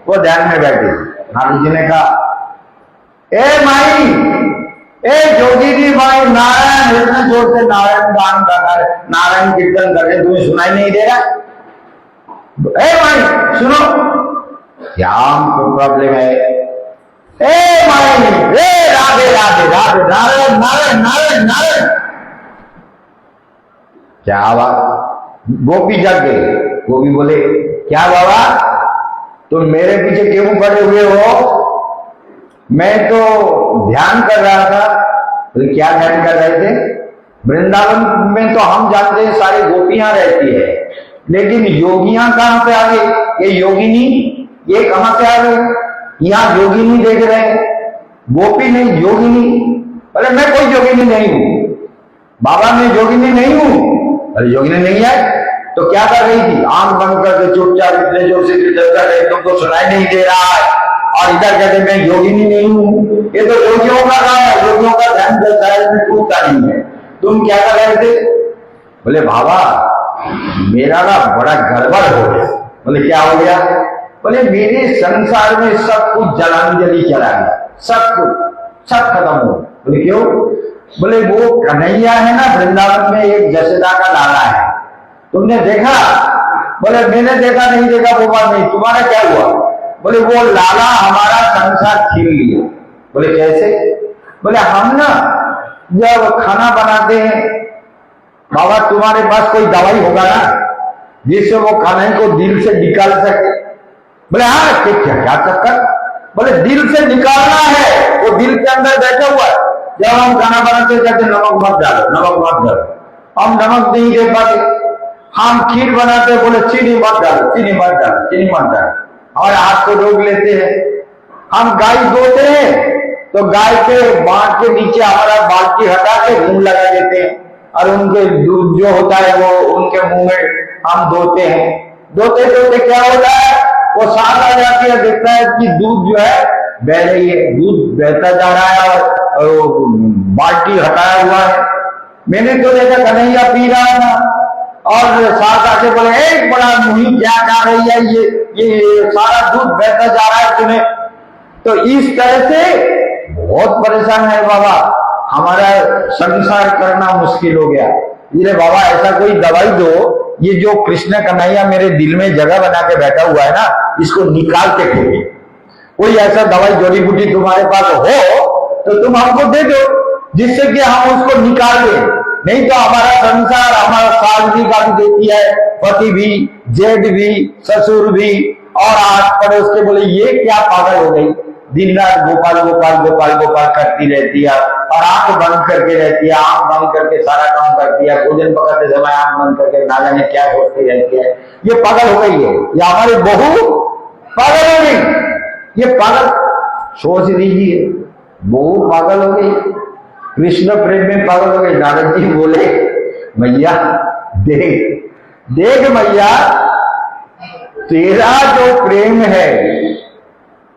वो ध्यान में बैठी। नारद जी ने कहा, ए माई, ए जोगी जी माई, नारायण इतने जोर से नारायण गान कर रहे, नारायण कीर्तन कर रहे, तुम्हें सुनाई नहीं दे रहा? ए माई सुनो, क्या प्रॉब्लम है? ए माई, ए राधे राधे राधे, नारायण नारायण नारायण नारायण। क्या बात? गोपी जग गई। गोपी बोले, क्या बाबा तुम मेरे पीछे क्यों पड़े हुए हो? मैं तो ध्यान कर रहा था। तो क्या ध्यान कर रहे थे? वृंदावन में तो हम जानते हैं सारी गोपियां रहती है, लेकिन योगियां कहां से आ गई? ये योगिनी, ये कहां से आ गई? यहाँ योगिनी देख रहे हैं, गोपी नहीं योगिनी। अरे मैं कोई योगिनी नहीं हूं बाबा, मैं योगिनी नहीं हूं। अरे योगिनी नहीं है तो क्या कर रही थी? आंख बंद करके चुपचाप इतने जोर से कीर्तन कर रहे, तुमको सुनाई नहीं दे रहा है और इधर कहते मैं योगिनी नहीं हूं। ये तो योगियों का काम है, योगियों का ध्यान शायद में टूटता नहीं है। तुम क्या कर रहे थे? बोले बाबा मेरा ना बड़ा गड़बड़ हो गया। बोले क्या हो गया? बोले मेरे संसार में सब कुछ जलांजलि चला गया, सब कुछ सब खत्म हो। बोले क्यों? बोले वो कन्हैया है ना वृंदावन में, एक जसोदा का लाला है, तुमने देखा? बोले मैंने देखा नहीं देखा बोबा नहीं, तुम्हारा क्या हुआ? बोले वो लाला हमारा संसार छीन लिया। बोले कैसे? बोले हम ना जब खाना बनाते हैं, बाबा तुम्हारे पास कोई दवाई होगा ना जिससे वो खाने को दिल से निकाल सके? बोले हाँ। क्या चक्कर? बोले दिल से निकालना है, वो दिल के अंदर बैठा हुआ है। जब हम खाना बनाते कहते नमक मत डालो, नमक मत डालो, हम नमक नहीं दे पाते। हम खीर बनाते बोले चीनी मत डालो, चीनी मत डालो, चीनी मत डालो, और हाथ को रोक लेते हैं। हम गाय धोते हैं तो गाय के बांट के नीचे हमारा बाल्टी हटा के मुंह लगा देते हैं और उनके दूध जो होता है वो उनके मुंह में हम धोते हैं। धोते धोते क्या होता है? वो सांस आ जाती है, देखता है कि दूध जो है बह रही है, दूध बहता जा रहा है और बाल्टी हटाया हुआ है। मैंने तो देखा कन्हैया पी रहा था और साथ आके बोले एक बड़ा मुही क्या खा रही है, ये सारा दूध बहता जा रहा है तुम्हें। तो इस तरह से बहुत परेशान है बाबा, हमारा संसार करना मुश्किल हो गया। इसलिए बाबा ऐसा कोई दवाई दो, ये जो कृष्ण कन्हैया मेरे दिल में जगह बना के बैठा हुआ है ना, इसको निकाल के फेंके। कोई ऐसा दवाई जड़ी बूटी तुम्हारे पास हो तो तुम हमको दे दो, जिससे कि हम उसको निकाल दें। नहीं तो हमारा संसार, हमारा सास भी गाली देती है, पति भी, जेठ भी, ससुर भी, और आस पड़ोस के बोले ये क्या पागल हो गई, दिन रात गोपाल गोपाल गोपाल गोपाल करती रहती है और आंख बंद करके रहती है, आंख बंद करके सारा काम करती है, भोजन पकाते समय आंख बंद करके ना जाने क्या सोचती रहती है। ये पागल हो गई है, ये हमारी बहू पागल हो गई, ये पागल सोच लीजिए, बहू पागल हो गई, कृष्ण प्रेम में पागल हो गई। नारद जी बोले मैया देख देख मैया, तेरा जो प्रेम है,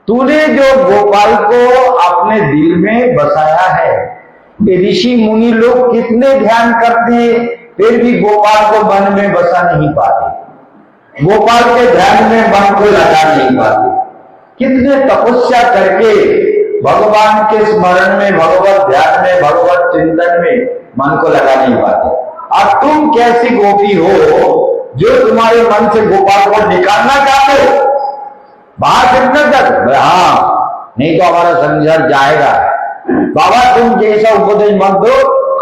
तूने जो गोपाल को अपने दिल में बसाया है, ये ऋषि मुनि लोग कितने ध्यान करते हैं फिर भी गोपाल को मन में बसा नहीं पाते, गोपाल के ध्यान में मन को लगा नहीं पाते। कितने तपस्या करके भगवान के स्मरण में, भगवत ध्यान में, भगवत चिंतन में मन को लगा नहीं पाते। अब तुम कैसी गोपी हो जो तुम्हारे मन से गोपाल को निकालना चाहते हो? बाहर कितना तक? हाँ, नहीं तो हमारा संसार जाएगा। बाबा तुम जैसा उपदेश मत दो,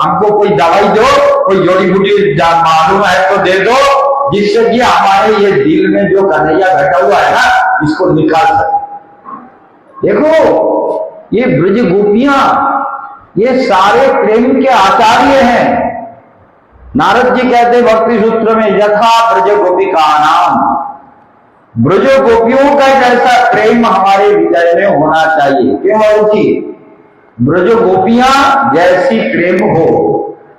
हमको कोई दवाई दो, कोई जड़ी बूटी मालूम है तो दे दो, जिससे कि हमारे ये दिल में जो कन्हैया बैठा हुआ है ना, इसको निकाल सके। देखो ये ब्रज गोपियां, ये सारे प्रेम के आचार्य हैं। नारद जी कहते भक्ति सूत्र में, यथा ब्रज गोपी का नाम, ब्रज गोपियों का जैसा प्रेम हमारे हृदय में होना चाहिए। क्यों रुचि? ब्रज गोपियां जैसी प्रेम हो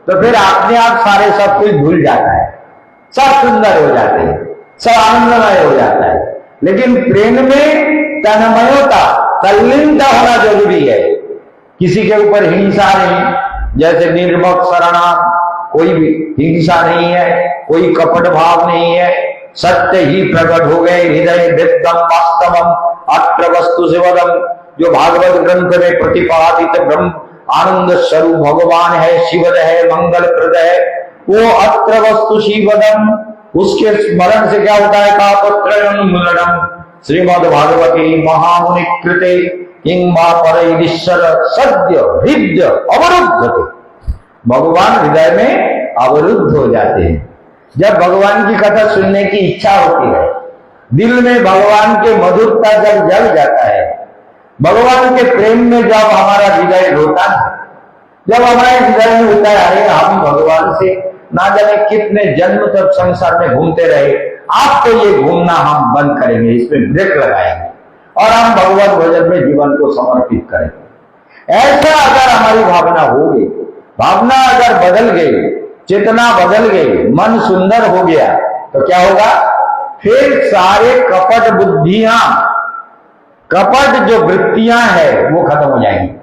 तो फिर अपने आप सारे सब कुछ भूल जाता है, सब सुंदर हो जाते हैं, सब आनंदमय हो जाता है। लेकिन प्रेम में तन्मयता, तल्लीनता होना जरूरी है। किसी के ऊपर हिंसा नहीं, जैसे निर्मक शरणाम, कोई भी हिंसा नहीं है, कोई कपट भाव नहीं है, सत्य ही प्रकट हो गए। हृदय वृत्तम वास्तवम अत्र वस्तु शिवदम, जो भागवत ग्रंथ में प्रतिपादित ब्रह्म आनंद स्वरूप भगवान है, शिवद है, मंगल प्रद है, वो अत्र वस्तु शिवदम, उसके स्मरण से क्या होता है? कापत्रयम श्रीमद् भागवती महामुनि कृते किंबा परईश्वर सद्य हृदय अवरुद्धते, भगवान हृदय में अवरुद्ध हो जाते हैं। जब भगवान की कथा सुनने की इच्छा होती है, दिल में भगवान के मधुरता जब जग जाता है, भगवान के प्रेम में जब हमारा हृदय रोता है, जब हमारे हृदय में होता है अरे हम भगवान से ना जाने कितने जन्म तक संसार में घूमते रहे, आप तो ये घूमना हम बंद करेंगे, इसमें ब्रेक लगाएंगे और हम भगवत भजन में जीवन को समर्पित करेंगे। ऐसा अगर हमारी भावना होगी, भावना अगर बदल गई, चेतना बदल गई, मन सुंदर हो गया, तो क्या होगा? फिर सारे कपट बुद्धियां, कपट जो वृत्तियां है वो खत्म हो जाएंगी।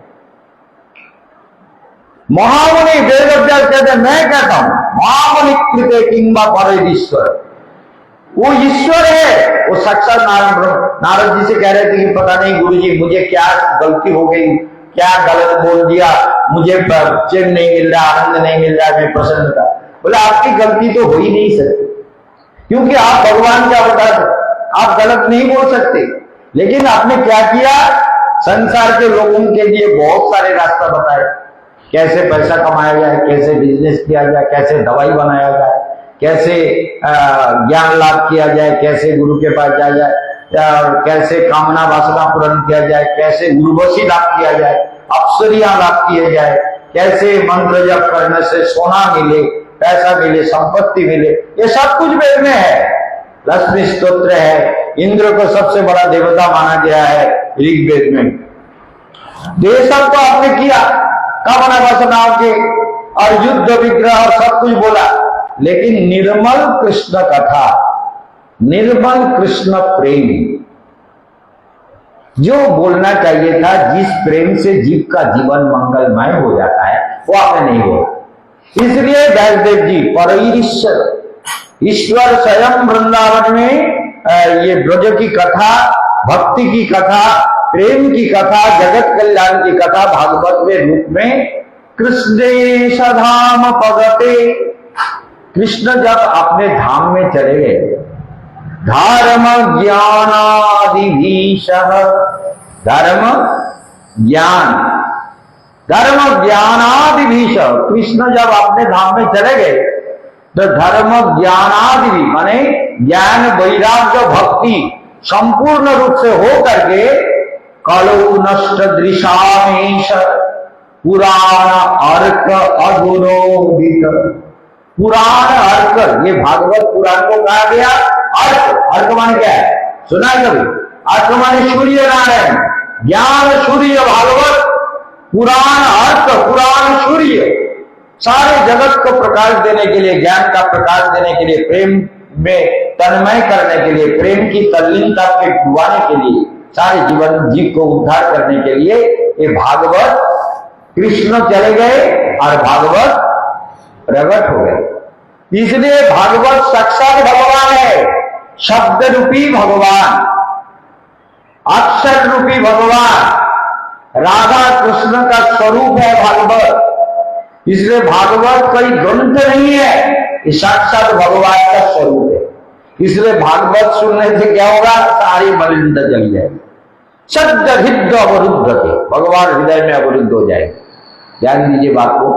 महामुनि वेद अभ्यास कहते हैं, मैं कहता हूं महामुनि कृते किंबा परईश्वर, वो ईश्वर है, वो साक्षात नारद जी से कह रहे थे कि पता नहीं गुरुजी मुझे क्या गलती हो गई, क्या गलत बोल दिया, मुझे चैन नहीं मिल रहा, आनंद नहीं मिल रहा, मैं प्रसन्न था। बोले आपकी गलती तो हो ही नहीं सकती, क्योंकि आप भगवान का अवतार, आप गलत नहीं बोल सकते। लेकिन आपने क्या किया? संसार के लोगों के लिए बहुत सारे रास्ता बताए, कैसे पैसा कमाया जाए, कैसे बिजनेस किया जाए, कैसे दवाई बनाया जाए, कैसे ज्ञान लाभ किया जाए, कैसे गुरु के पास जाया जाए, कैसे कामना वासना पूर्ण किया जाए, कैसे उर्वशी लाभ किया जाए, अप्सरिया लाभ किए जाए, कैसे मंत्र जप करने से सोना मिले, पैसा मिले, संपत्ति मिले, ये सब कुछ वेद में है। लक्ष्मी स्तोत्र है, इंद्र को सबसे बड़ा देवता माना गया है ऋग्वेद में। ये सब तो आपने किया, कामना वासनाओं के और युद्ध विग्रह और सब कुछ बोला, लेकिन निर्मल कृष्ण कथा, निर्मल कृष्ण प्रेम जो बोलना चाहिए था, जिस प्रेम से जीव का जीवन मंगलमय हो जाता है, वो आपने नहीं बोला। इसलिए व्यासदेव जी परईश्वर, ईश्वर स्वयं वृंदावन में ये ब्रज की कथा, भक्ति की कथा, प्रेम की कथा, जगत कल्याण की कथा भागवत में रूप में कृष्णेश धाम पगते, कृष्ण जब अपने धाम में चले गए, धर्म ज्ञानादिभीषः, धर्म ज्ञान, धर्म ज्ञानादिभीषः, कृष्ण जब अपने धाम में चले गए तो धर्म ज्ञानादि माने ज्ञान वैराग्य भक्ति संपूर्ण रूप से हो करके कलौ नष्ट दृशामेश पुराण अर्क अधुनोदित, पुराण अर्क, ये भागवत पुराण को कहा गया अर्क। अर्क माने क्या है? सुना है कभी? अर्क माने सूर्य नारायण, ज्ञान सूर्य भागवत, पुराण अर्क, पुराण सूर्य, सारे जगत को प्रकाश देने के लिए, ज्ञान का प्रकाश देने के लिए, प्रेम में तन्मय करने के लिए, प्रेम की तल्लीनता पे डुबाने के लिए, सारे जीवन जीव को उद्धार करने के लिए ये भागवत, कृष्ण चले गए और भागवत प्रकट हो गए। इसलिए भागवत साक्षात भगवान है, शब्द रूपी भगवान, अक्षर रूपी भगवान, राधा कृष्ण का स्वरूप है भागवत। इसलिए भागवत कोई ग्रंथ नहीं है, ये साक्षात भगवान का स्वरूप है। इसलिए भागवत सुनने से क्या होगा? सारी मलिनता जल जाएगी, शब्द हृदय अवरुद्ध थे, भगवान हृदय में अवरुद्ध हो जाएगी। ध्यान दीजिए बात को,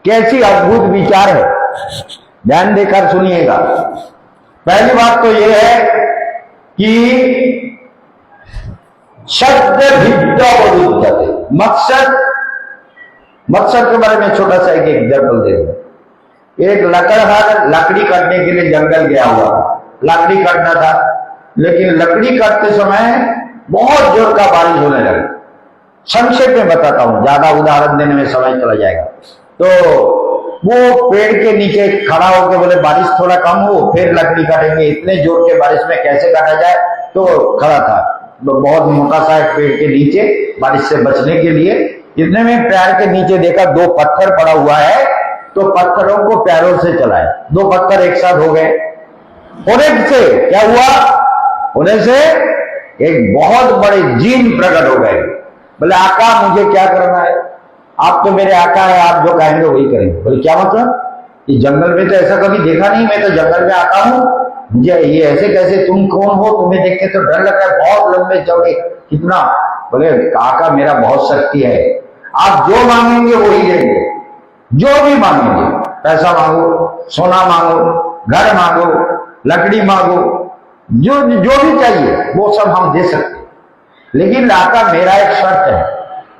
कैसी अद्भुत विचार है, ध्यान देकर सुनिएगा। पहली बात तो यह है कि शब्द हृदय अवरुद्ध थे। मकसद के बारे में छोटा सा एक एग्जाम्पल देखो। एक लकड़हार लकड़ी काटने के लिए जंगल गया हुआ, लकड़ी काटना था, लेकिन लकड़ी काटते समय बहुत जोर का बारिश होने लगा। संक्षेप में बताता हूं, ज्यादा उदाहरण देने में समय चला जाएगा। तो वो पेड़ के नीचे खड़ा होकर बोले बारिश थोड़ा कम हो फिर लकड़ी काटेंगे। इतने जोर के बारिश में कैसे काटा जाए, तो खड़ा था बहुत मोटा सा एक पेड़ के नीचे बारिश से बचने के लिए। इतने में पैर के नीचे देखा 2 पत्थर पड़ा हुआ है, तो पत्थरों को पैरों से चलाए। 2 पत्थर एक साथ हो गए, होने से क्या हुआ, होने से एक बहुत बड़े जीन प्रकट हो गए। बोले आका मुझे क्या करना है, आप तो मेरे आका है, आप जो कहेंगे वही करेंगे। बोले क्या मतलब, ये जंगल में तो ऐसा कभी देखा नहीं, मैं तो जंगल में आता हूँ, मुझे ये ऐसे कैसे, तुम कौन हो, तुम्हें देख के तो डर लग रहा है, बहुत लंबे चौड़े कितना। बोले आका मेरा बहुत शक्ति है, आप जो मांगेंगे वही देंगे, जो भी मांगेंगे, पैसा मांगो, सोना मांगो, घर मांगो, लकड़ी मांगो, जो भी चाहिए वो सब हम दे सकते। लेकिन आका मेरा एक शर्त है,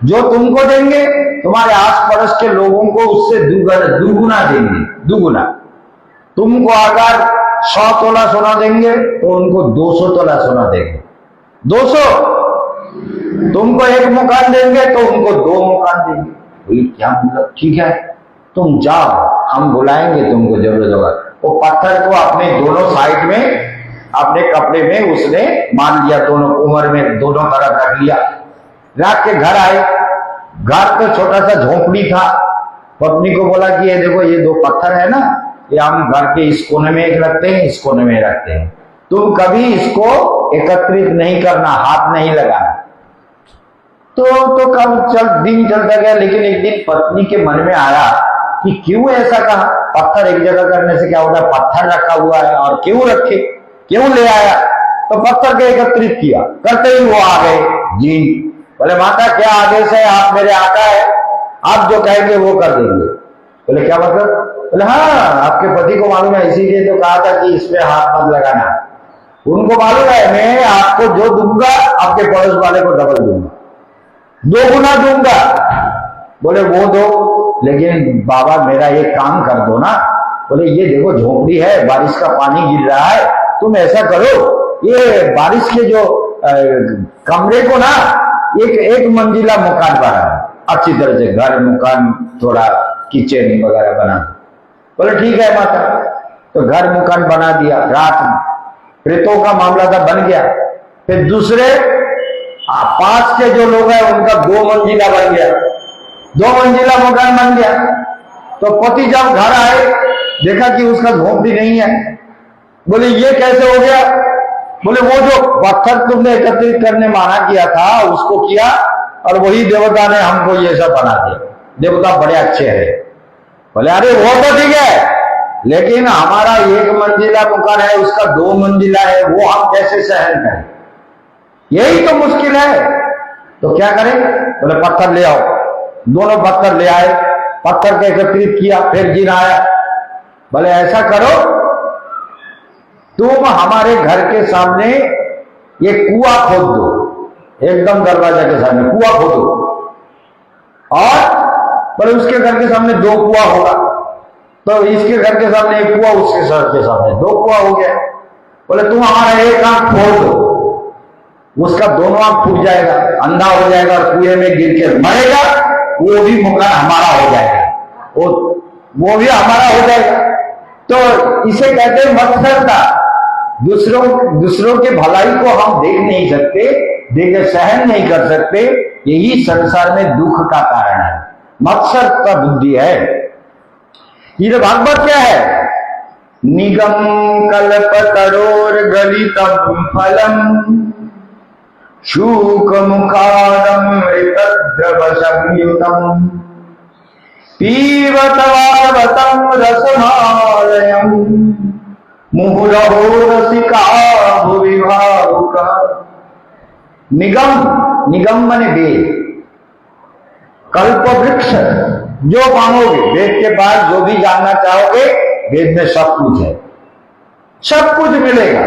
जो तुमको देंगे तुम्हारे आस पड़ोस के लोगों को उससे दुगुना देंगे, दुगुना। तुमको अगर 100 तोला सोना देंगे तो उनको 200 तोला सोना देंगे, 200। तुमको 1 मकान देंगे तो उनको 2 मकान देंगे। बोले क्या मतलब, ठीक है तुम जाओ, हम बुलाएंगे तुमको जरूरत होगा। वो पत्थर को अपने दोनों साइड में अपने कपड़े में उसने मान लिया, दोनों उम्र में दोनों तरफ रख लिया। रात के घर आए, घर तो छोटा सा झोंपड़ी था। पत्नी को बोला कि ये देखो ये 2 पत्थर है ना, ये हम घर के इस कोने में एक रखते हैं, इस कोने में रखते हैं, तुम कभी इसको एकत्रित नहीं करना, हाथ नहीं लगाना। तो कब दिन चलता गया, लेकिन एक दिन पत्नी के मन में आया कि क्यों ऐसा कहा, पत्थर एक जगह करने से क्या होता है, पत्थर रखा हुआ है और क्यों रखे, क्यों ले आया। तो पत्थर के एकत्रित किया, करते ही वो आ गए जीन। बोले माता क्या आदेश है, आप मेरे आका है, आप जो कहेंगे वो कर देंगे। बोले क्या मतलब, बोले हाँ आपके पति को मालूम है, इसीलिए तो कहा था कि इसमें हाथ मत लगाना। उनको मालूम है मैं आपको जो दूंगा आपके पड़ोस वाले को डबल दूंगा, 2 गुना दूंगा। बोले वो दो, लेकिन बाबा मेरा एक काम कर दो ना। बोले ये देखो झोपड़ी है, बारिश का पानी गिर रहा है, तुम ऐसा करो ये बारिश के जो कमरे को ना एक मंजिला मकान बना, अच्छी तरह से घर मकान, थोड़ा किचन वगैरह बना। बोले ठीक है माता। तो घर मकान बना दिया। रात प्रेतों का मामला था, बन गया। फिर दूसरे 5 के जो लोग हैं उनका 2 मंजिला बन गया, 2 मंजिला मकान बन गया। तो पति जब घर आए देखा कि उसका झोंपड़ी नहीं है। बोले ये कैसे हो गया। बोले वो जो पत्थर तुमने एकत्रित करने माना किया था उसको किया, और वही देवता ने हमको ये सब बना दिया। देवता बड़े अच्छे हैं। बोले अरे वो तो ठीक है, लेकिन हमारा 1 मंजिला मकान है, उसका 2 मंजिला है, वो हम कैसे सहन करें, यही तो मुश्किल है। तो क्या करें। बोले पत्थर ले आओ। दोनों पत्थर ले आए, पत्थर को एकत्रित किया। फिर जिन आया, बोले ऐसा करो तुम हमारे घर के सामने ये कुआं खोद दो, एकदम दरवाजा के सामने कुआं खोदो, और बोले उसके घर के सामने 2 कुआं होगा, तो इसके घर के सामने 1 कुआं, उसके घर के सामने 2 कुआं हो गया। बोले तुम हमारा 1 आंख फोड़ दो, उसका दोनों आंख फूट जाएगा, अंधा हो जाएगा और कुएं में गिर के मरेगा, वो भी मकान हमारा हो जाएगा, वो भी हमारा हो जाएगा। तो इसे कहते हैं मत्सरता। दूसरों के भलाई को हम देख नहीं सकते, देख सहन नहीं कर सकते, यही संसार में दुख का कारण है, मत्सर का बुद्धि है। ये भागवत क्या है, निगम कल्प तरोर गलितम फलम शूक मुखादम मृतद्रव संयुतम पीबत वावतम रसमालयम मुहुरहो रसिका भुवि भावुका। निगम माने वेद, कल्प वृक्ष, जो मांगोगे वेद के पास, जो भी जानना चाहोगे वेद में सब कुछ है, सब कुछ मिलेगा।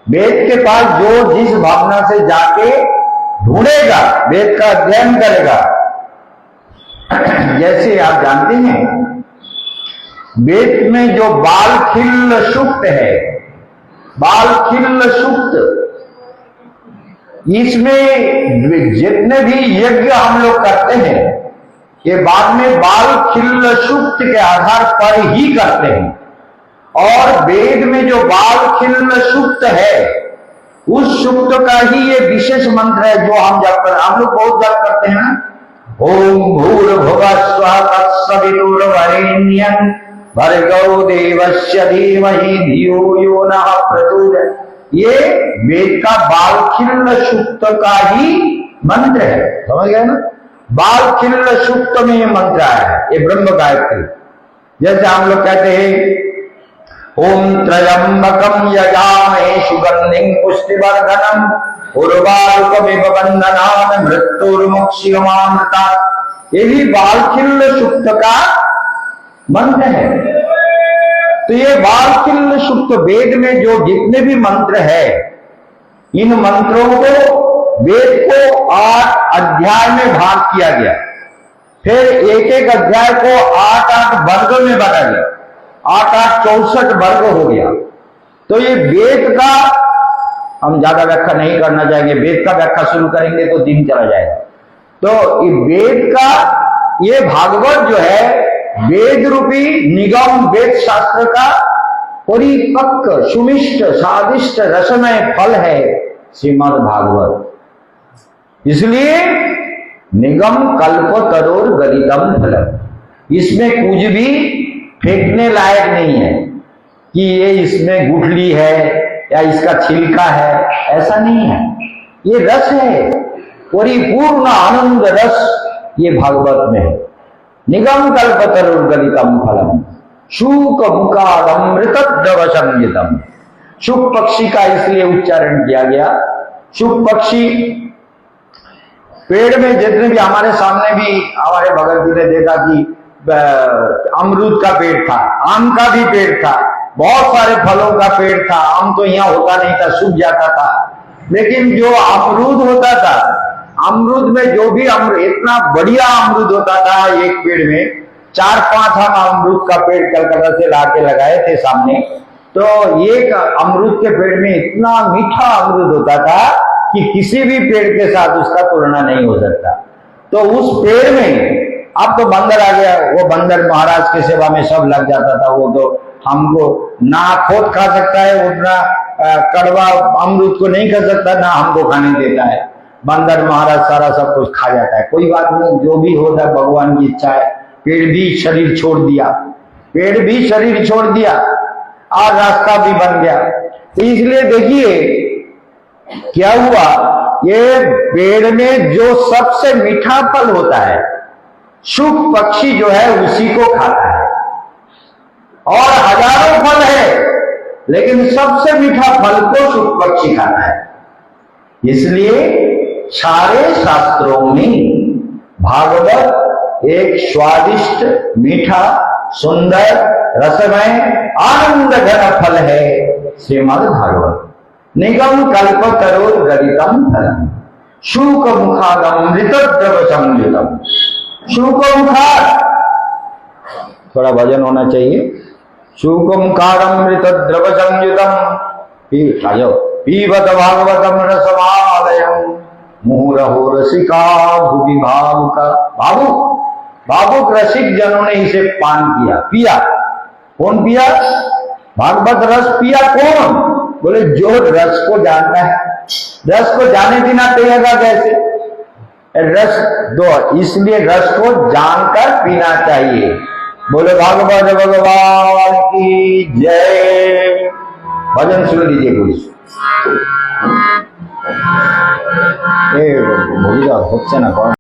वेद के पास जो जिस भावना से जाके ढूंढेगा, वेद का अध्ययन करेगा। जैसे आप जानते हैं वेद में जो बालखिल्य सूक्त है, बालखिल्य सूक्त, इसमें जितने भी यज्ञ हम लोग करते हैं ये बाद में बाल खिल्ल सूक्त के आधार पर ही करते हैं। और वेद में जो बाल खिल्ल सूक्त है, उस सूक्त का ही ये विशेष मंत्र है जो हम जप कर, हम लोग बहुत जप करते हैं ना, ओम भूर्भुवः स्वः तत्सवितुर्वरेण्यं भर्गो देवस्य धीमहि धियो यो नः प्रचोदयात्। ये वेद का बाल खिल्ल सूक्त का ही मंत्र है, समझ गए ना। बाल खिल्ल सूक्त में ये मंत्र आया है, ये ब्रह्म गायत्री। जैसे हम लोग कहते हैं ओम त्र्यंबकम यजामहे सुगंधिं पुष्टिवर्धनम उर्वारुकमिव बन्धनान् मृत्युर्मुक्षीयमामृतात्। ये भी बाल खिल्ल सूक्त का मंत्र है। तो ये बाल खिल्ल सूक्त वेद में जो जितने भी मंत्र है, इन मंत्रों को वेद को 8 अध्याय में भाग किया गया। फिर एक एक अध्याय को 8-8 वर्ग में बांटा गया, 8-8 64 वर्ग हो गया। तो ये वेद का हम ज्यादा व्याख्या नहीं करना चाहेंगे, वेद का व्याख्या शुरू करेंगे तो दिन चला जाएगा। तो ये वेद का, ये भागवत जो है वेद रूपी निगम वेद शास्त्र का परिपक्व सुमिष्ट स्वादिष्ट रसमय फल है श्रीमद् भागवत। इसलिए निगम कल्प तरोर गलितम फलम, इसमें कुछ भी फेंकने लायक नहीं है कि ये इसमें गुठली है या इसका छिलका है, ऐसा नहीं है। ये रस है, परिपूर्ण आनंद रस ये भागवत में है। निगम कल्पतरुर गलितम फलम शूक मुखादमृत द्रव संयुतम। शुक पक्षी का इसलिए उच्चारण किया गया। शुक पक्षी पेड़ में जितने भी, हमारे सामने भी हमारे भगत जी ने देखा कि अमरूद का पेड़ था, आम का भी पेड़ था, बहुत सारे फलों का पेड़ था। आम तो यहाँ होता नहीं था, सूख जाता था, लेकिन जो अमरूद होता था, अमरूद में जो भी इतना बढ़िया अमरूद होता था, एक पेड़ में 4-5 हम अमरूद का पेड़ कलकत्ता से लाके लगाए थे सामने। तो एक अमरूद के पेड़ में इतना मीठा अमरूद होता था कि किसी भी पेड़ के साथ उसका तुलना नहीं हो सकता। तो उस पेड़ में अब तो बंदर आ गया, वो बंदर महाराज की सेवा में सब लग जाता था। वो तो हमको ना खोद खा सकता है, उतना कड़वा अमरूद को नहीं खा सकता, ना हमको खाने देता है। बंदर महाराज सारा सब कुछ खा जाता है। कोई बात नहीं, जो भी होता है भगवान की इच्छा है। पेड़ भी शरीर छोड़ दिया, पेड़ भी शरीर छोड़ दिया और रास्ता भी बन गया। तो इसलिए देखिए क्या हुआ, ये पेड़ में जो सबसे मीठा फल होता है, शुक पक्षी जो है उसी को खाता है। और हजारों फल है, लेकिन सबसे मीठा फल को शुक पक्षी खाता है। इसलिए सारे शास्त्रों में भागवत एक स्वादिष्ट मीठा सुंदर रसमय आनंद घन फल है श्रीमद् भागवत। निगम कल्प तरोर गलितम फलम शूक मुखादमृत द्रव संयुतम। शूक मुखाद, थोड़ा भजन होना चाहिए। शूक मुखादमृत द्रव संयुतम पीबत भागवतम रसमालयम मुहुरहो रसिका भुवि भावुका। भावुक रसिक जनों ने इसे पान किया, पिया। कौन पिया? भागवत रस पिया कौन? बोले जो रस को जानता है। रस को जाने बिना पिएगा कैसे? रस दो, इसलिए रस को जानकर पीना चाहिए। बोले भागवत भगवान की जय। भजन सुन लीजिए कुछ। भूल जाओ, होच्छे ना।